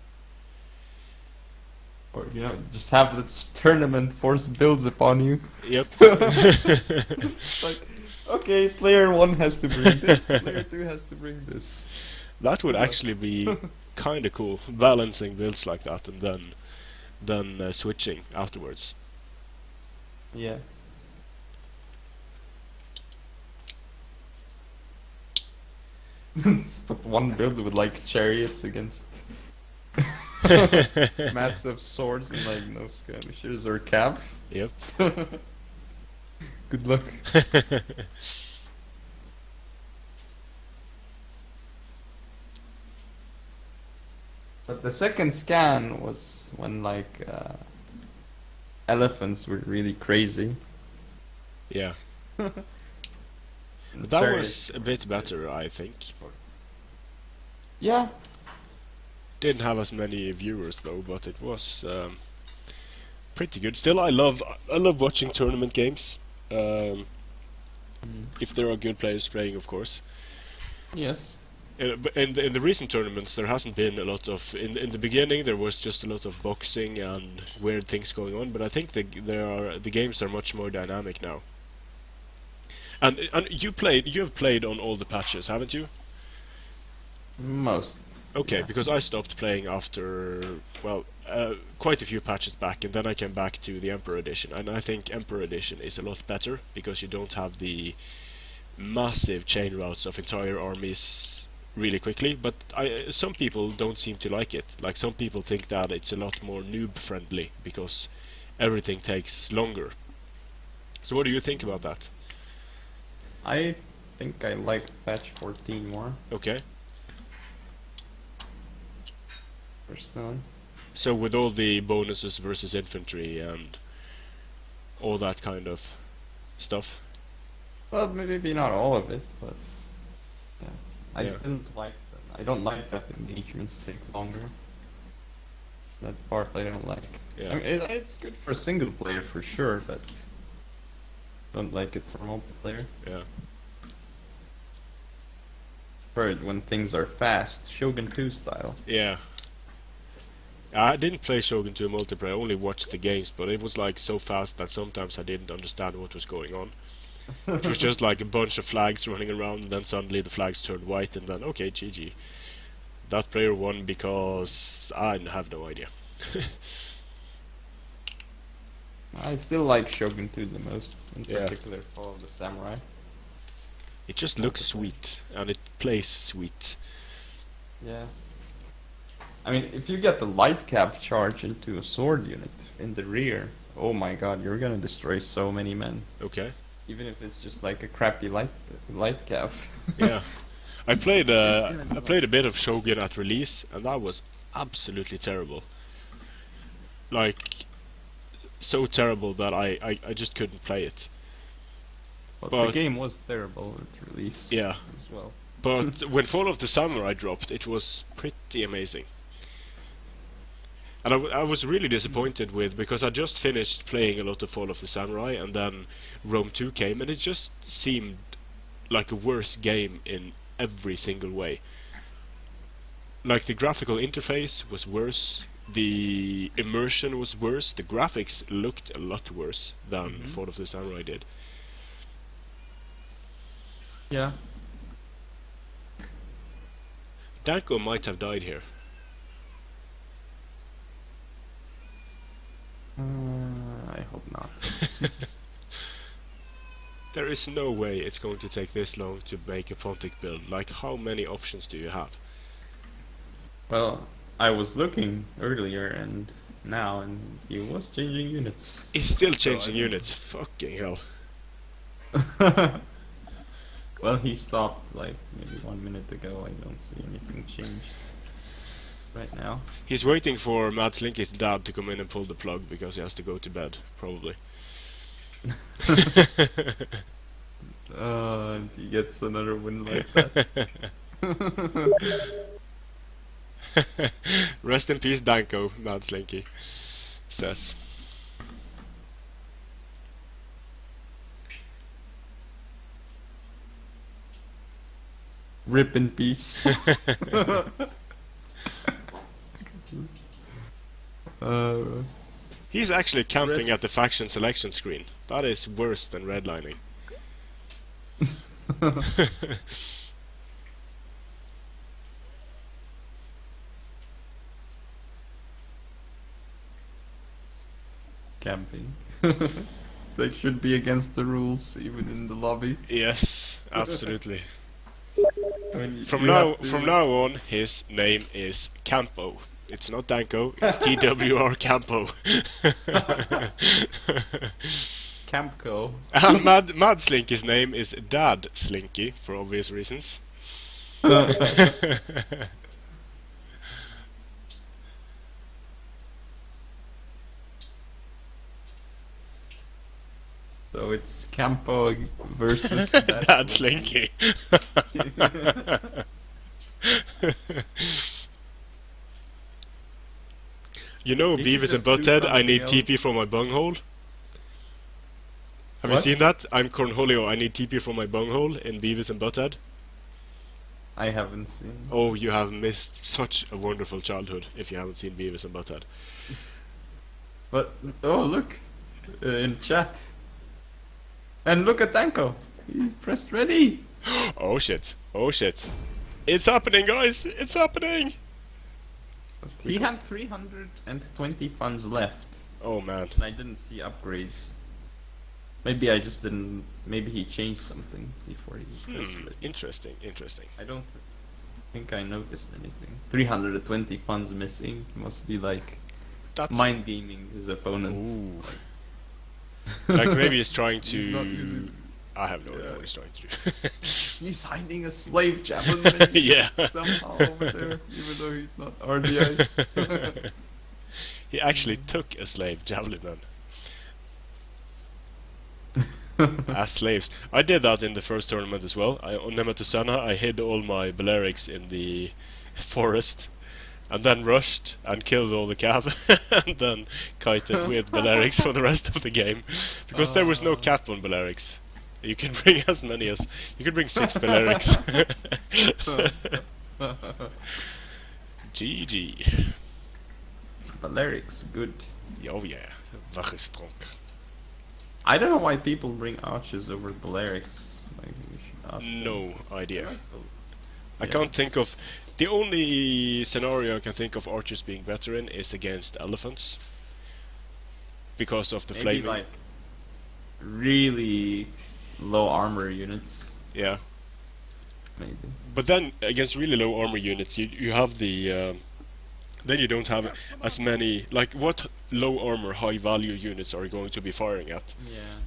Or, just have the tournament force builds upon you. Yep. It's like, okay, player 1 has to bring this, player 2 has to bring this. That would actually be kinda cool, balancing builds like that and then switching afterwards. Yeah. Just put one build with like chariots against massive swords and like no skirmishers or cav. Yep. Good luck. But the second scan was when like elephants were really crazy. Yeah. And That chariot- was a bit better, I think. Yeah. Didn't have as many viewers though, but it was pretty good. Still, I love watching tournament games. If there are good players playing, of course. Yes. But in the recent tournaments, there hasn't been a lot of. In the beginning, there was just a lot of boxing and weird things going on. But I think the games are much more dynamic now. And you have played on all the patches, haven't you? Most. Okay, Yeah. because I stopped playing after, well, quite a few patches back, and then I came back to the Emperor Edition, and I think Emperor Edition is a lot better, because you don't have the massive chain routes of entire armies really quickly, but some people don't seem to like it. Like, some people think that it's a lot more noob-friendly, because everything takes longer. So what do you think about that? I think I like patch 14 more, Okay. personally. So with all the bonuses versus infantry and all that kind of stuff. Well, maybe not all of it, but yeah. I Yeah. didn't like them. I don't like that engagements take longer. That part I don't like. Yeah. I mean, it's good for single player for sure, but don't like it for multiplayer. Yeah. For when things are fast, Shogun 2 style. Yeah. I didn't play Shogun 2 multiplayer, I only watched the games, but it was like so fast that sometimes I didn't understand what was going on. It was just like a bunch of flags running around, and then suddenly the flags turned white, and then, okay, GG. That player won because I have no idea. I still like Shogun 2 the most, in Yeah. particular Fall of the Samurai. It just looks sweet, and it plays sweet. Yeah. I mean, if you get the light cap charge into a sword unit in the rear, oh my god, you're gonna destroy so many men. Okay. Even if it's just like a crappy light cap. Yeah. I played It's gonna be I played a bit of Shogun at release, and that was absolutely terrible. Like, so terrible that I just couldn't play it. But But- the game was terrible at release Yeah. as well. But when Fall of the Samurai dropped, it was pretty amazing. And I was really disappointed with, because I just finished playing a lot of Fall of the Samurai, and then Rome 2 came, and it just seemed like a worse game in every single way. Like the graphical interface was worse, the immersion was worse, the graphics looked a lot worse than Fort of the Samurai did. Yeah. Danko might have died here. I hope not. There is no way it's going to take this long to make a Pontic build. Like, how many options do you have? Well, I was looking earlier and now, and he was changing units. He's still changing units. Fucking hell. Well, he stopped like maybe 1 minute ago. I don't see anything changed right now. He's waiting for Madslinky's dad to come in and pull the plug because he has to go to bed, probably. And he gets another win like that. Rest in peace, Danko, Madslinky says. Rip in peace. He's actually camping Rest. at the faction selection screen. That is worse than redlining. Camping. They should be against the rules, even in the lobby. Yes, absolutely. I mean, From you now have to- from now on, his name is Campo. It's not Danko, it's TWR Campo. Campco. And Madslinky's name is Dad Slinky, for obvious reasons. So it's Campo versus Dad Slinky. You know, Did you Beavis and just do Butthead, I need something TP else? for my bunghole. Have you What? seen that? I'm Cornholio, I need TP for my bunghole in Beavis and Butthead. I haven't seen. Oh, you have missed such a wonderful childhood if you haven't seen Beavis and Butthead. But oh look, in chat. And look at Danko. He pressed ready. Oh shit, oh shit. It's happening, guys, it's happening! He had 320 funds left, Oh man. and I didn't see upgrades. Maybe I just didn't. Maybe he changed something before he pressed ready. Interesting, interesting. I don't think I noticed anything. 320 funds missing. Must be like That's... mind gaming his opponent. Ooh. Like maybe he's trying to... He's not using- I have no idea Yeah. what he's trying to do. He's hiding a slave javelin Yeah. somehow over there, even though he's not RDI. He actually took a slave javelin man. As slaves. I did that in the first tournament as well. On Nematusana, I hid all my Belerics in the forest, and then rushed and killed all the cav, and then kited with Belerics for the rest of the game, because there was no cap on Belerics. You can bring as many as you can bring 6 Belerics. GG. Valerics, good. Oh yeah, Wachestronk. I don't know why people bring archers over Belerics. Like, we should ask them. No It's idea. right. I Yeah. can't think of... The only scenario I can think of archers being better in is against elephants. Because of the Maybe flaming... like really low armor units. Yeah. Maybe. But then, against really low armor units, you have the... then you don't have as many... Like, what low armor, high value units are you going to be firing at? Yeah.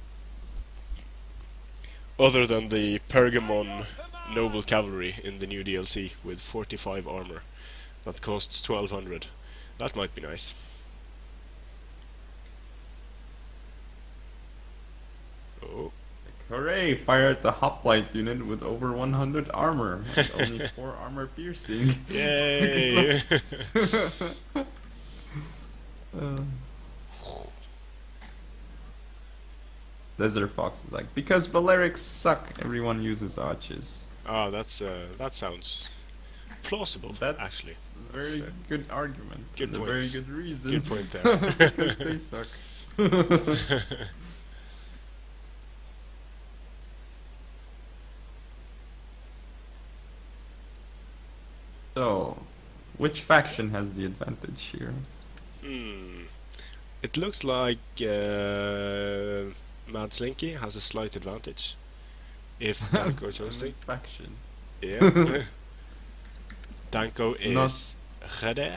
Other than the Pergamon Noble Cavalry in the new DLC with 45 armor. That costs 1200. That might be nice. Oh. Hooray! Fire at the hoplite unit with over 100 armor. And only 4 armor piercing. Yay! Desert Fox is like, because Valerics suck, everyone uses arches. Ah, that sounds plausible. That's actually, a very That's, good argument. good and a point. very good reason. good point there. Because they suck. So, which faction has the advantage here? Hmm. It looks like Madslinky has a slight advantage. If Danko is hosting. Faction. Yeah. Danko Not- is ready.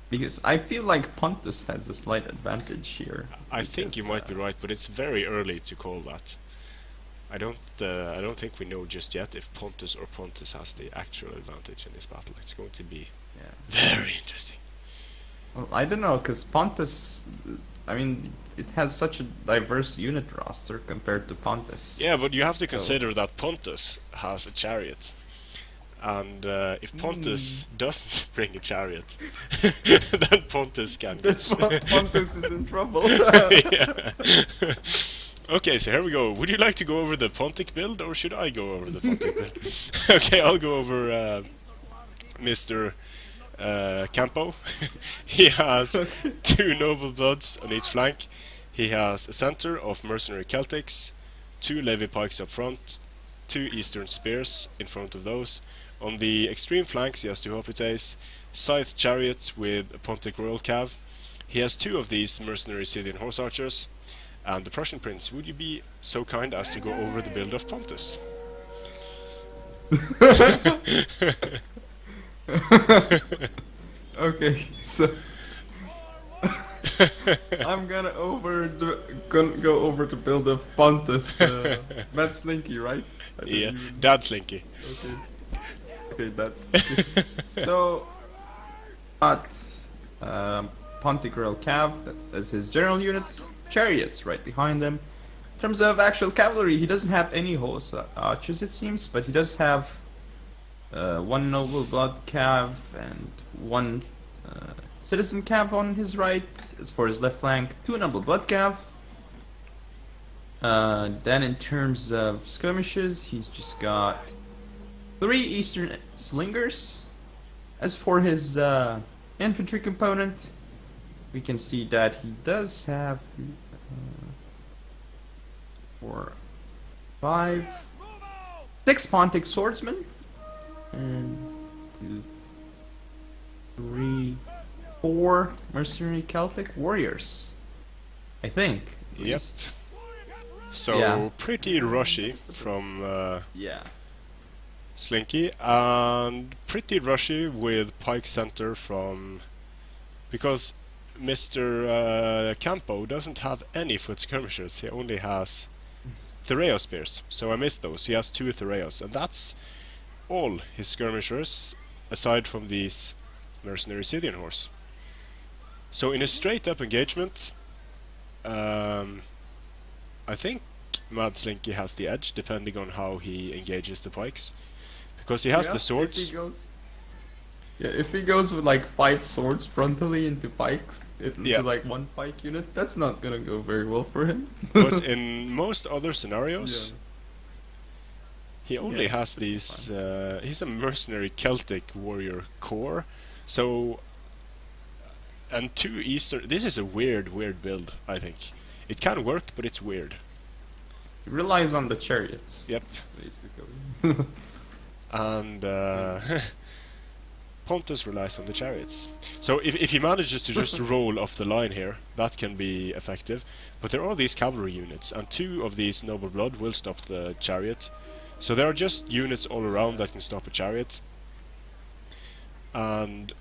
Because I feel like Pontus has a slight advantage here. I think you Because, might be right, but it's very early to call that. I don't think we know just yet if Pontus or Pontus has the actual advantage in this battle. It's going to be Yeah. very interesting. Well, I don't know, because Pontus, I mean, it has such a diverse unit roster compared to Pontus. Yeah, but you have to So- consider that Pontus has a chariot. And if Pontus doesn't bring a chariot, then Pontus can That's why Pontus is in trouble. yeah. Okay, so here we go. Would you like to go over the Pontic build, or should I go over the Pontic build? Okay, I'll go over Mr. Campo. He has 2 noble bloods on each flank. He has a center of mercenary Celtics, 2 levy pikes up front, 2 eastern spears in front of those. On the extreme flanks he has 2 hoplites, scythe chariot with a Pontic royal cav. He has 2 of these mercenary Scythian horse archers. And the Prussian Prince, would you be so kind as to go over the build of Pontus? Okay, so I'm gonna go over the build of Pontus, Madslinky, right? I Yeah, didn't even- Dad Slinky. Okay. Okay, that's so. But Pontic Royal Cav, that's his general unit. Chariots right behind him. In terms of actual cavalry, he doesn't have any horse archers, it seems, but he does have 1 noble blood cav and 1 citizen cav on his right. As for his left flank, 2 noble blood cav. Then in terms of skirmishes, he's just got 3 eastern slingers. As for his infantry component, we can see that he does have 4, 5, 6 Pontic swordsmen, and 2, 3, 4 mercenary Celtic warriors. I think. at Yep. least. So Yeah. pretty rushy from Yeah. Slinky, and pretty rushy with Pike Center from... Because Mr. Campo doesn't have any foot skirmishers, he only has Thureo spears, so I missed those. He has 2 Thureos, and that's all his skirmishers, aside from these mercenary Scythian horse. So in a straight up engagement, I think Madslinky has the edge, depending on how he engages the pikes. Because he has the swords. If he goes with like 5 swords frontally into pikes, into Yeah. like 1 pike unit, that's not gonna go very well for him. But in most other scenarios, he only Yeah, has should be these. He's a mercenary Celtic warrior core, so. And 2 Eastern. This is a weird build, I think. It can work, but it's weird. It relies on the chariots. Yep. Basically. And Pontus relies on the chariots. So if he manages to just roll up the line here, that can be effective. But there are these cavalry units, and 2 of these noble blood will stop the chariot. So there are just units all around that can stop a chariot. And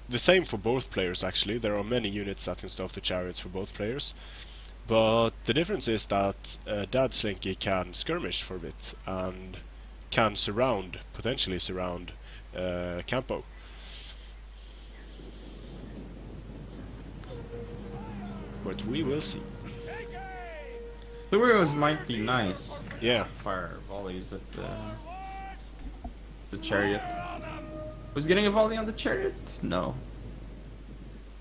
the same for both players, actually. There are many units that can stop the chariots for both players. But the difference is that Dad Slinky can skirmish for a bit and can potentially surround Campo. But we will see. The Thureos might be nice. Yeah. Fire volleys at the chariot. Was getting a volley on the chariot? No.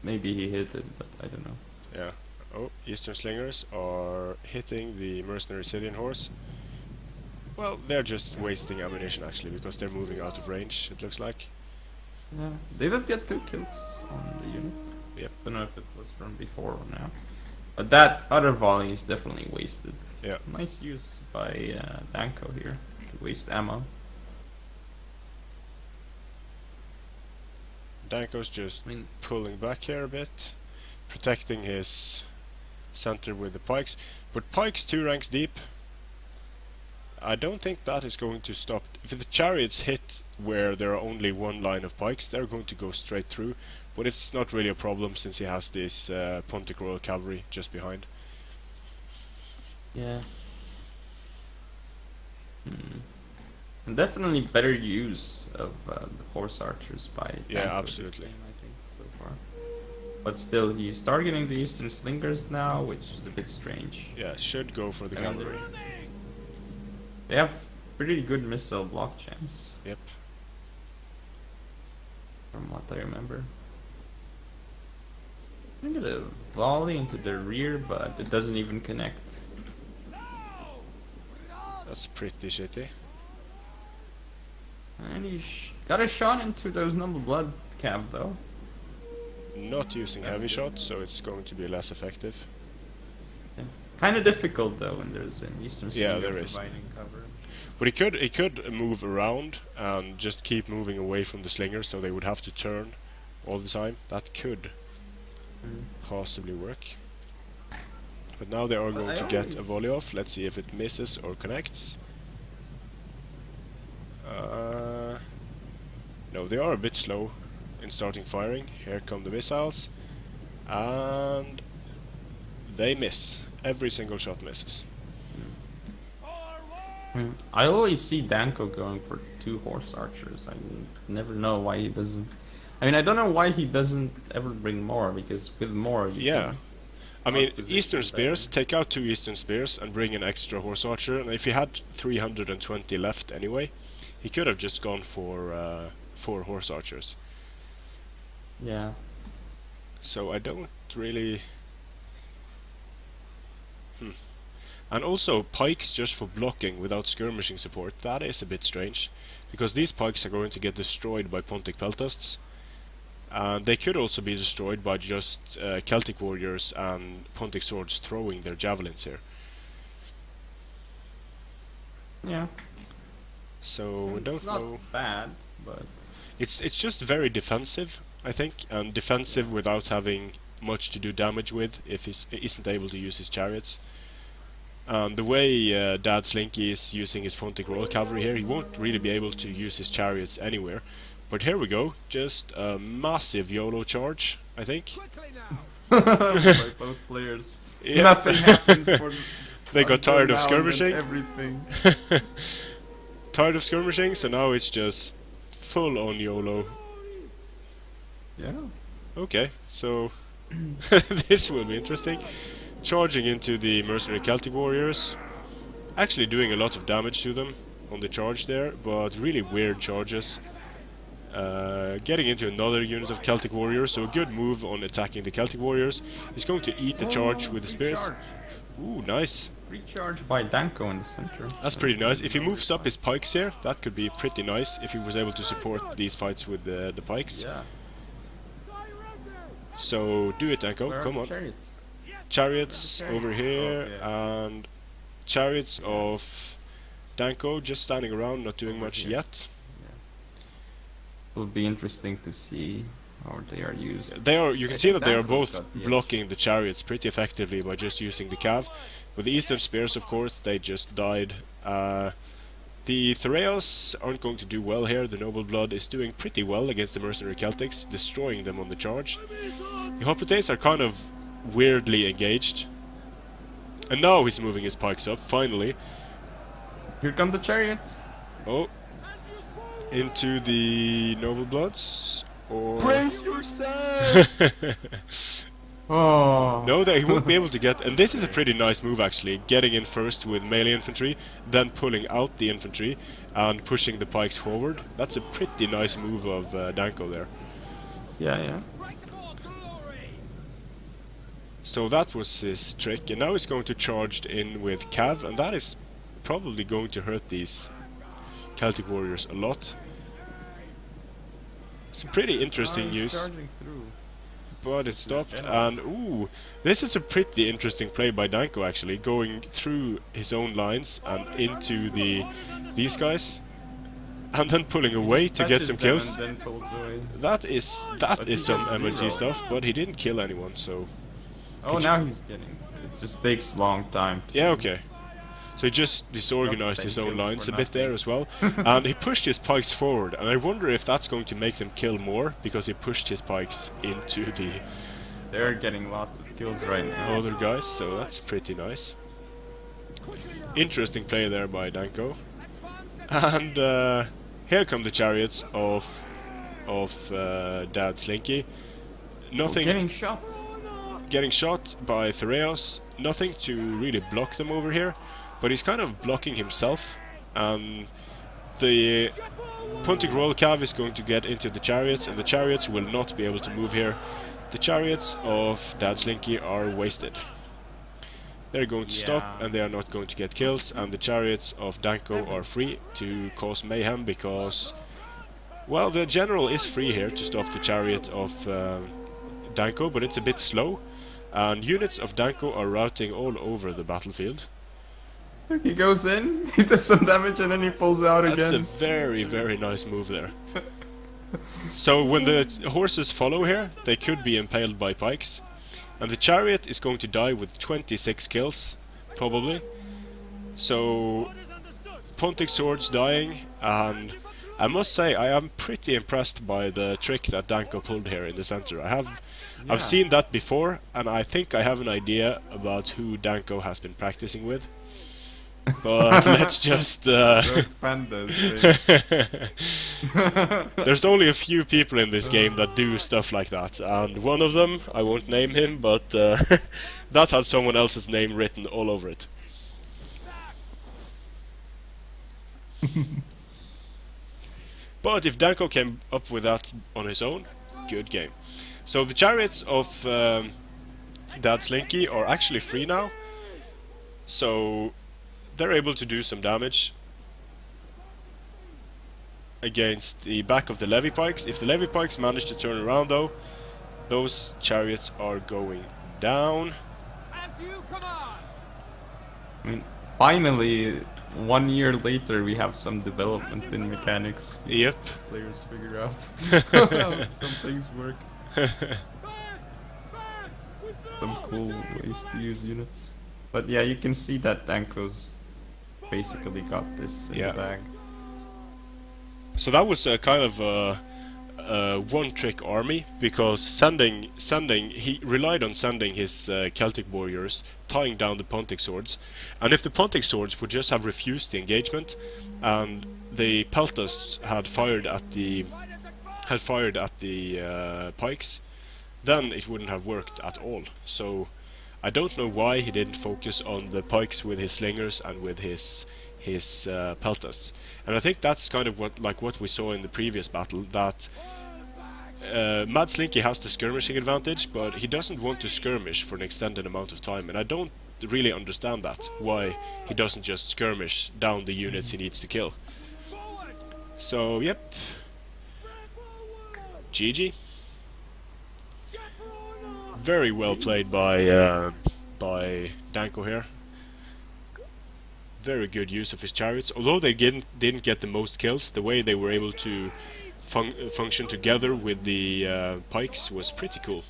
Maybe he hit it, but I don't know. Yeah. Oh, Eastern Slingers are hitting the mercenary Scythian horse. Well, they're just wasting ammunition actually, because they're moving out of range, it looks like. Yeah, they did get 2 kills on the unit. Yep. Don't know if it was from before or now. But that other volley is definitely wasted. Yeah. Nice use by Danko here to waste ammo. Danko's just I mean, pulling back here a bit, protecting his center with the pikes. But pikes 2 ranks deep, I don't think that is going to stop. If the chariots hit where there are only one line of pikes, they're going to go straight through. But it's not really a problem since he has this Pontic Royal Cavalry just behind. yeah. And definitely better use of the horse archers by Yeah, Danko absolutely. this game, I think, so far. But still, he's targeting the Eastern Slingers now, which is a bit strange. Yeah, should go for the I mean, cavalry. They have pretty good missile block chance, Yep. from what I remember. I'm gonna volley into the rear, but it doesn't even connect. That's pretty shitty. And he got a shot into those Noble Blood cav though. Not using That's heavy good. shots, so it's going to be less effective. Yeah. Kind of difficult though when there's an Eastern Yeah, Slinger there is. providing cover. But he could move around and just keep moving away from the slingers, so they would have to turn all the time. That could possibly work. But now they are Well, going I to get a always- volley off. Let's see if it misses or connects. No, they are a bit slow in starting firing. Here come the missiles. And they miss. Every single shot misses. I always see Danko going for 2 horse archers. I never know why he doesn't. I mean, I don't know why he doesn't ever bring more, because with more you Yeah. can I mean, position Eastern better. Spears, take out 2 Eastern Spears and bring an extra Horse Archer. And if he had 320 left anyway, he could have just gone for 4 Horse Archers. Yeah. So I don't really... And also, pikes just for blocking without skirmishing support, that is a bit strange. Because these pikes are going to get destroyed by Pontic Peltasts. And they could also be destroyed by just Celtic warriors and Pontic swords throwing their javelins here. Yeah. So I don't it's not know. bad, but It's just very defensive, I think, and defensive without having much to do damage with if he isn't able to use his chariots. The way Madslinky is using his Pontic Royal Cavalry here, he won't really be able to use his chariots anywhere. But here we go, just a massive YOLO charge, I think. by both players. Yeah. Nothing happens for They got until tired of now and skirmishing. Everything. Tired of skirmishing, so now it's just full on YOLO. Yeah. Okay, so this will be interesting. Charging into the mercenary Celtic warriors, actually doing a lot of damage to them on the charge there, but really weird charges. Getting into another unit of Celtic warriors, so a good move on attacking the Celtic warriors. He's going to eat the charge with the spears. Recharge. Ooh, nice. Recharge by Danko in the center. That's pretty nice. If he moves up his pikes here, that could be pretty nice if he was able to support these fights with the pikes. Yeah. So do it, Danko. Where are Come the on. chariots? Chariots over here, Oh, yes. and chariots of Danko just standing around, not doing Over much here. yet. It would be interesting to see how they are used. They are. You can I see think that they are Danko's both got the edge. blocking the chariots pretty effectively by just using the cav. With the Eastern Spears, of course, they just died. The Thoreos aren't going to do well here. The Noble Blood is doing pretty well against the Mercenary Celtics, destroying them on the charge. The Hoplites are kind of weirdly engaged. And now he's moving his pikes up, finally. Here come the chariots. Oh. Into the Noble Bloods? Or... Brace yourselves! Oh. No, he won't be able to get... And this is a pretty nice move, actually. Getting in first with melee infantry, then pulling out the infantry, and pushing the pikes forward. That's a pretty nice move of Danko there. Yeah, yeah. So that was his trick, and now he's going to charge in with Cav, and that is probably going to hurt these Celtic warriors a lot. Some pretty interesting use, Charging through. but it stopped, and ooh, this is a pretty interesting play by Danko actually, going through his own lines and into these guys, and then pulling away to get some kills. And then pulls away. That is some MLG stuff, but he didn't kill anyone, so... Oh, now he's getting... It just takes a long time. Yeah, okay. So he just disorganized his own lines a bit there as well. And he pushed his pikes forward, and I wonder if that's going to make them kill more, because he pushed his pikes into the They're getting lots of kills right now. other guys, so that's pretty nice. Interesting play there by Danko. And here come the chariots of Madslinky. Nothing. Getting shot by Thereos. Nothing to really block them over here, but he's kind of blocking himself. And the Pontic Royal Cav is going to get into the chariots, and the chariots will not be able to move here. The chariots of Madslinky are wasted. They're going to stop, and they are not going to get kills, and the chariots of Danko are free to cause mayhem because, well, the general is free here to stop the chariot of Danko, but it's a bit slow, and units of Danko are routing all over the battlefield. He goes in, he does some damage, and then he pulls out again. That's a very, very nice move there. So when the horses follow here, they could be impaled by pikes. And the chariot is going to die with 26 kills, probably. So, Pontic swords dying, and I must say I am pretty impressed by the trick that Danko pulled here in the center. I've seen that before, and I think I have an idea about who Danko has been practicing with. But let's just... So it's pandas. There's only a few people in this game that do stuff like that, and one of them, I won't name him, but that had someone else's name written all over it. But if Danko came up with that on his own, good game. So the chariots of Madslinky are actually free now, so they're able to do some damage against the back of the levy pikes. If the levy pikes manage to turn around though, those chariots are going down. I mean, finally, 1 year later, we have some development in mechanics. Yep. Players figure out how some things work. Some cool ways to use units. But yeah, you can see that Danko's basically got this in the bag. So that was a kind of a one-trick army, because he relied on sending his Celtic warriors, tying down the Pontic swords, and if the Pontic swords would just have refused the engagement, and the Peltas had fired at the pikes, then it wouldn't have worked at all. So I don't know why he didn't focus on the pikes with his slingers and with his peltas, and I think that's kind of what we saw in the previous battle, that Madslinky has the skirmishing advantage, but he doesn't want to skirmish for an extended amount of time, and I don't really understand that, why he doesn't just skirmish down the units he needs to kill. So yep, GG. Very well played by Danko here. Very good use of his chariots. Although they didn't get the most kills, the way they were able to function together with the pikes was pretty cool.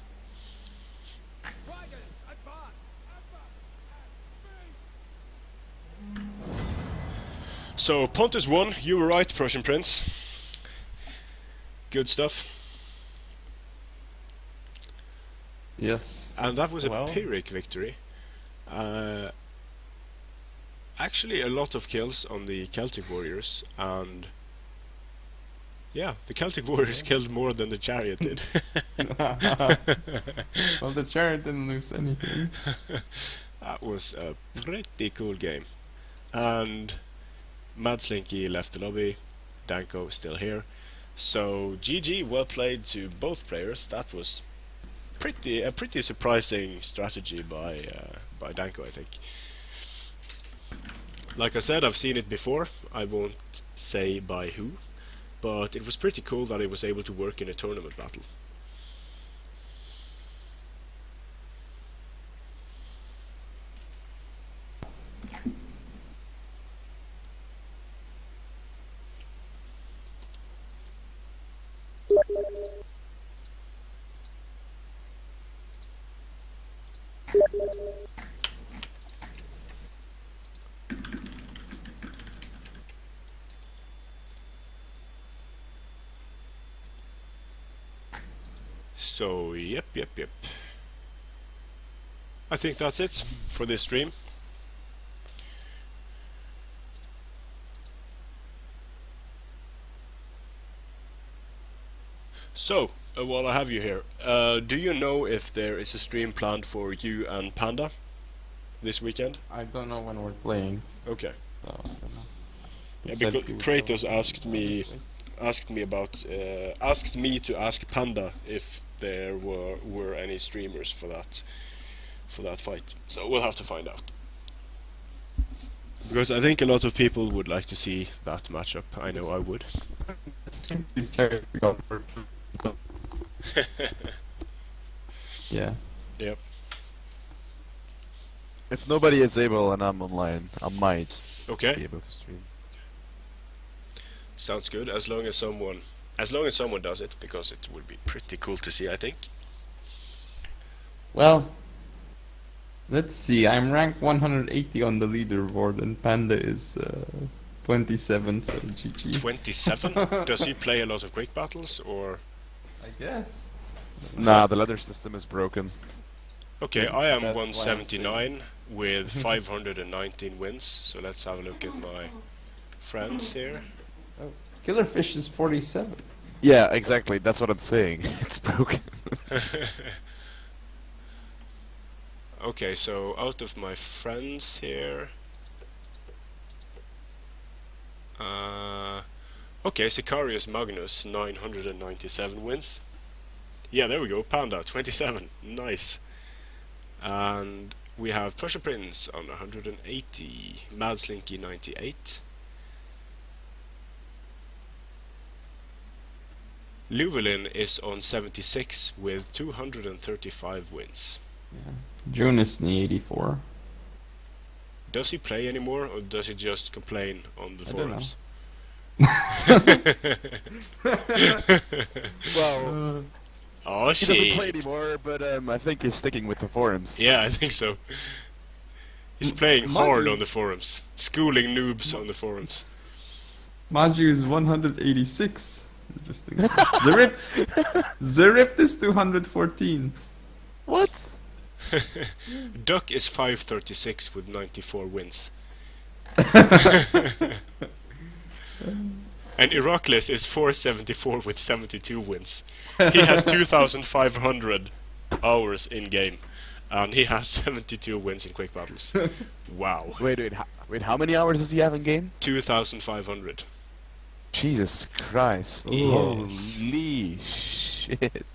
So Pontus won. You were right, Prussian Prince. Good stuff. Yes. And that was a Pyrrhic victory. Actually a lot of kills on the Celtic warriors, and yeah, the Celtic warriors killed more than the chariot did. Well, the chariot didn't lose anything. That was a pretty cool game. And Madslinky left the lobby, Danko still here. So GG, well played to both players. That was a pretty surprising strategy by Danko, I think. Like I said, I've seen it before. I won't say by who, but it was pretty cool that it was able to work in a tournament battle. So, yep. I think that's it for this stream. So, while I have you here, do you know if there is a stream planned for you and Panda this weekend? I don't know when we're playing. Okay. So I don't know. Yeah, He said because he would Kratos probably asked go me this week. asked me to ask Panda if there were any streamers for that fight. So we'll have to find out. Because I think a lot of people would like to see that matchup. I know I would. These chairs got for- Yeah. Yep. If nobody is able and I'm online, I might be Okay. able to stream. Sounds good. As long as someone does it, because it would be pretty cool to see, I think. Well, let's see. I'm ranked 180 on the leaderboard, and Panda is 27. So GG. 27? Does he play a lot of quick battles, or? I guess. Nah, the ladder system is broken. Okay, I am That's why I'm 179 with 519 wins. So let's have a look at my friends here. Killerfish is 47. Yeah, exactly. That's what I'm saying. It's broken. Okay, so out of my friends here, okay, Sicarius Magnus 997 wins. Yeah, there we go. Panda 27, nice. And we have TWR on 180, Madslinky 98. Llewellyn is on 76 with 235 wins. Yeah. Junisny 84. Does he play anymore, or does he just complain on the I don't forums? Well, Oh he doesn't play shit! anymore, but I think he's sticking with the forums. Yeah, I think so. He's playing hard Maju on the forums, schooling noobs on the forums. Maju is 186. Interesting. Zeript is 214. What? Duck is 536 with 94 wins. And Heracles is 474 with 72 wins. He has 2,500 hours in game, and he has 72 wins in quick battles. Wow. Wait, how many hours does he have in game? 2,500. Jesus Christ. Yes. Holy shit.